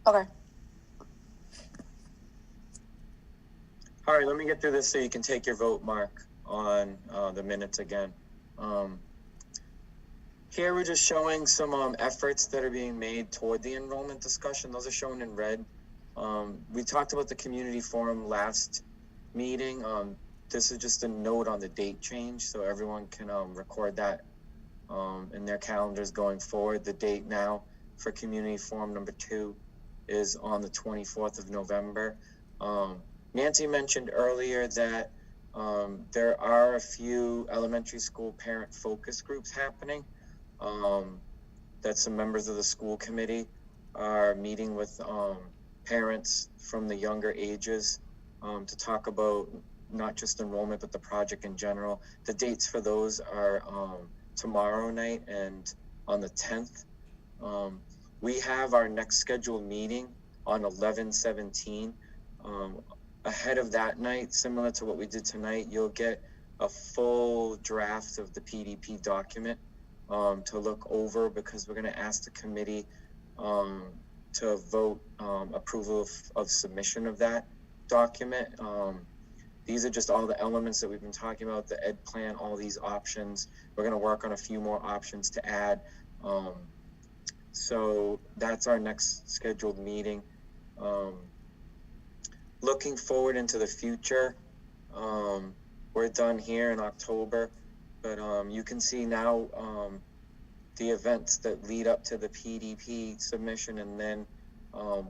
okay. All right, let me get through this so you can take your vote, Mark, on the minutes again. Here we're just showing some efforts that are being made toward the enrollment discussion. Those are shown in red. We talked about the community forum last meeting. This is just a note on the date change, so everyone can record that in their calendars going forward. The date now for community forum number 2 is on the 24th of November. Nancy mentioned earlier that there are a few elementary school parent focus groups happening. That some members of the school committee are meeting with parents from the younger ages to talk about not just enrollment, but the project in general. The dates for those are tomorrow night and on the 10th. We have our next scheduled meeting on 11/17. Ahead of that night, similar to what we did tonight, you'll get a full draft of the PDP document to look over, because we're going to ask the committee to vote approval of submission of that document. These are just all the elements that we've been talking about, the ed plan, all these options. We're going to work on a few more options to add. So that's our next scheduled meeting. Looking forward into the future, we're done here in October, but you can see now the events that lead up to the PDP submission, and then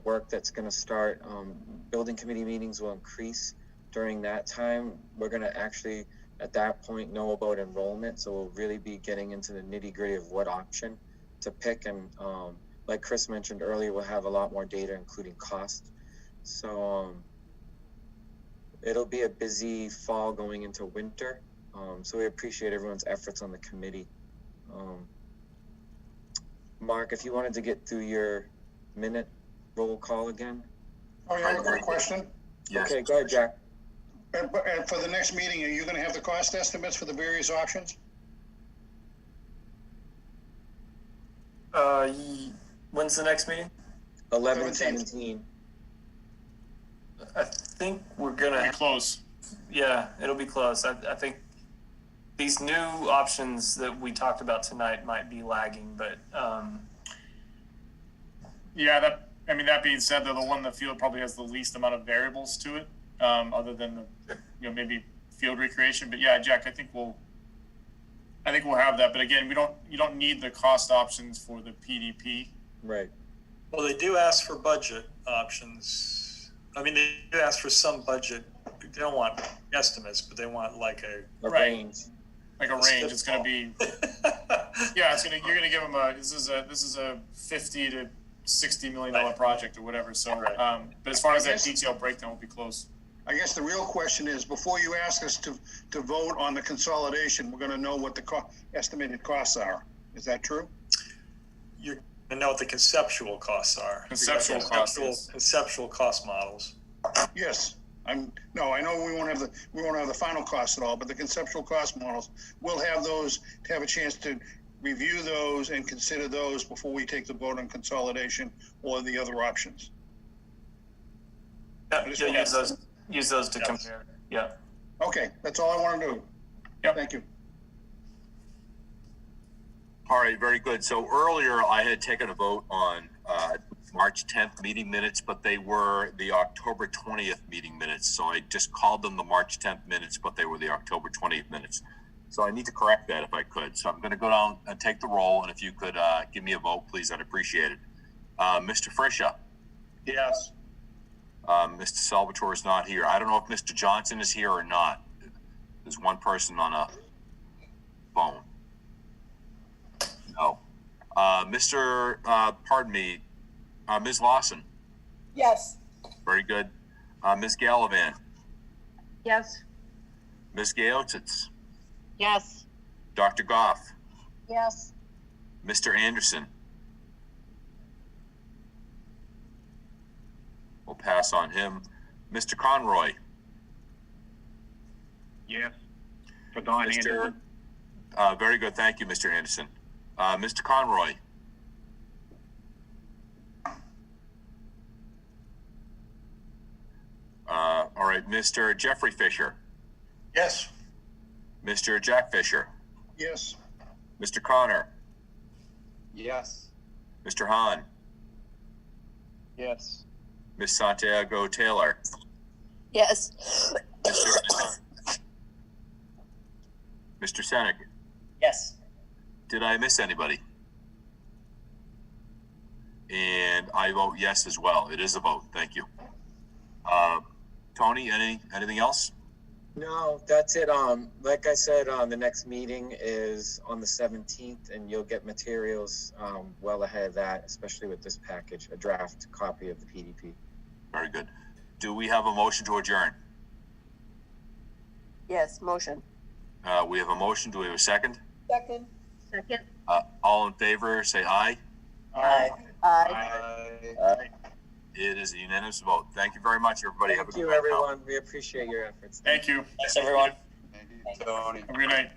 work that's going to start. Building committee meetings will increase during that time. We're going to actually at that point know about enrollment, so we'll really be getting into the nitty-gritty of what option to pick. And like Chris mentioned earlier, we'll have a lot more data, including cost. So it'll be a busy fall going into winter. So we appreciate everyone's efforts on the committee. Mark, if you wanted to get through your minute roll call again. Oh, yeah, I have a quick question. Yes. Okay, go ahead, Jack. And for the next meeting, are you going to have the cost estimates for the various options? When's the next meeting? 11/17. I think we're gonna be close. Yeah, it'll be close. I think these new options that we talked about tonight might be lagging, but yeah, that being said, though, the one in the field probably has the least amount of variables to it, other than the maybe field recreation. But yeah, Jack, I think we'll have that. But again, you don't need the cost options for the PDP. Right. Well, they do ask for budget options. I mean, they do ask for some budget. They don't want estimates, but they want like a range. Like a range. It's going to be, yeah, you're going to give them this is a 50 to $60 million project or whatever. So, but as far as that detailed breakdown, we'll be close. I guess the real question is, before you ask us to vote on the consolidation, we're gonna know what the estimated costs are. Is that true? You're going to know what the conceptual costs are. Conceptual costs. Conceptual cost models. Yes. I know we won't have the final costs at all, but the conceptual cost models, we'll have those to have a chance to review those and consider those before we take the vote on consolidation or the other options. Yeah, use those to compare. Yeah. Okay, that's all I want to do. Yeah. Thank you. All right, very good. So earlier I had taken a vote on March 10th meeting minutes, but they were the October 20th meeting minutes. So I just called them the March 10th minutes, but they were the October 20th minutes. So I need to correct that if I could. So I'm going to go down and take the roll, and if you could give me a vote, please, I'd appreciate it. Mr. Friscia? Yes. Mr. Salvatore is not here. I don't know if Mr. Johnson is here or not. There's one person on a phone. No. Pardon me, Ms. Lawson? Yes. Very good. Ms. Gallivan? Yes. Ms. Gaotitz? Yes. Dr. Goff? Yes. Mr. Anderson? We'll pass on him. Mr. Conroy? Yes. For Don Anderson. Very good. Thank you, Mr. Anderson. Mr. Conroy? All right, Mr. Jeffrey Fisher? Yes. Mr. Jack Fisher? Yes. Mr. Connor? Yes. Mr. Hahn? Yes. Ms. Santiago Taylor? Yes. Mr. Senek? Yes. Did I miss anybody? And I vote yes as well. It is a vote. Thank you. Tony, anything else? No, that's it. Like I said, the next meeting is on the 17th, and you'll get materials well ahead of that, especially with this package, a draft copy of the PDP. Very good. Do we have a motion to adjourn? Yes, motion. We have a motion. Do we have a second? Second. Second. All in favor, say aye. Aye. Aye. It is a unanimous vote. Thank you very much, everybody. Thank you, everyone. We appreciate your efforts. Thank you. Thanks, everyone. Thank you, Tony. Have a good night.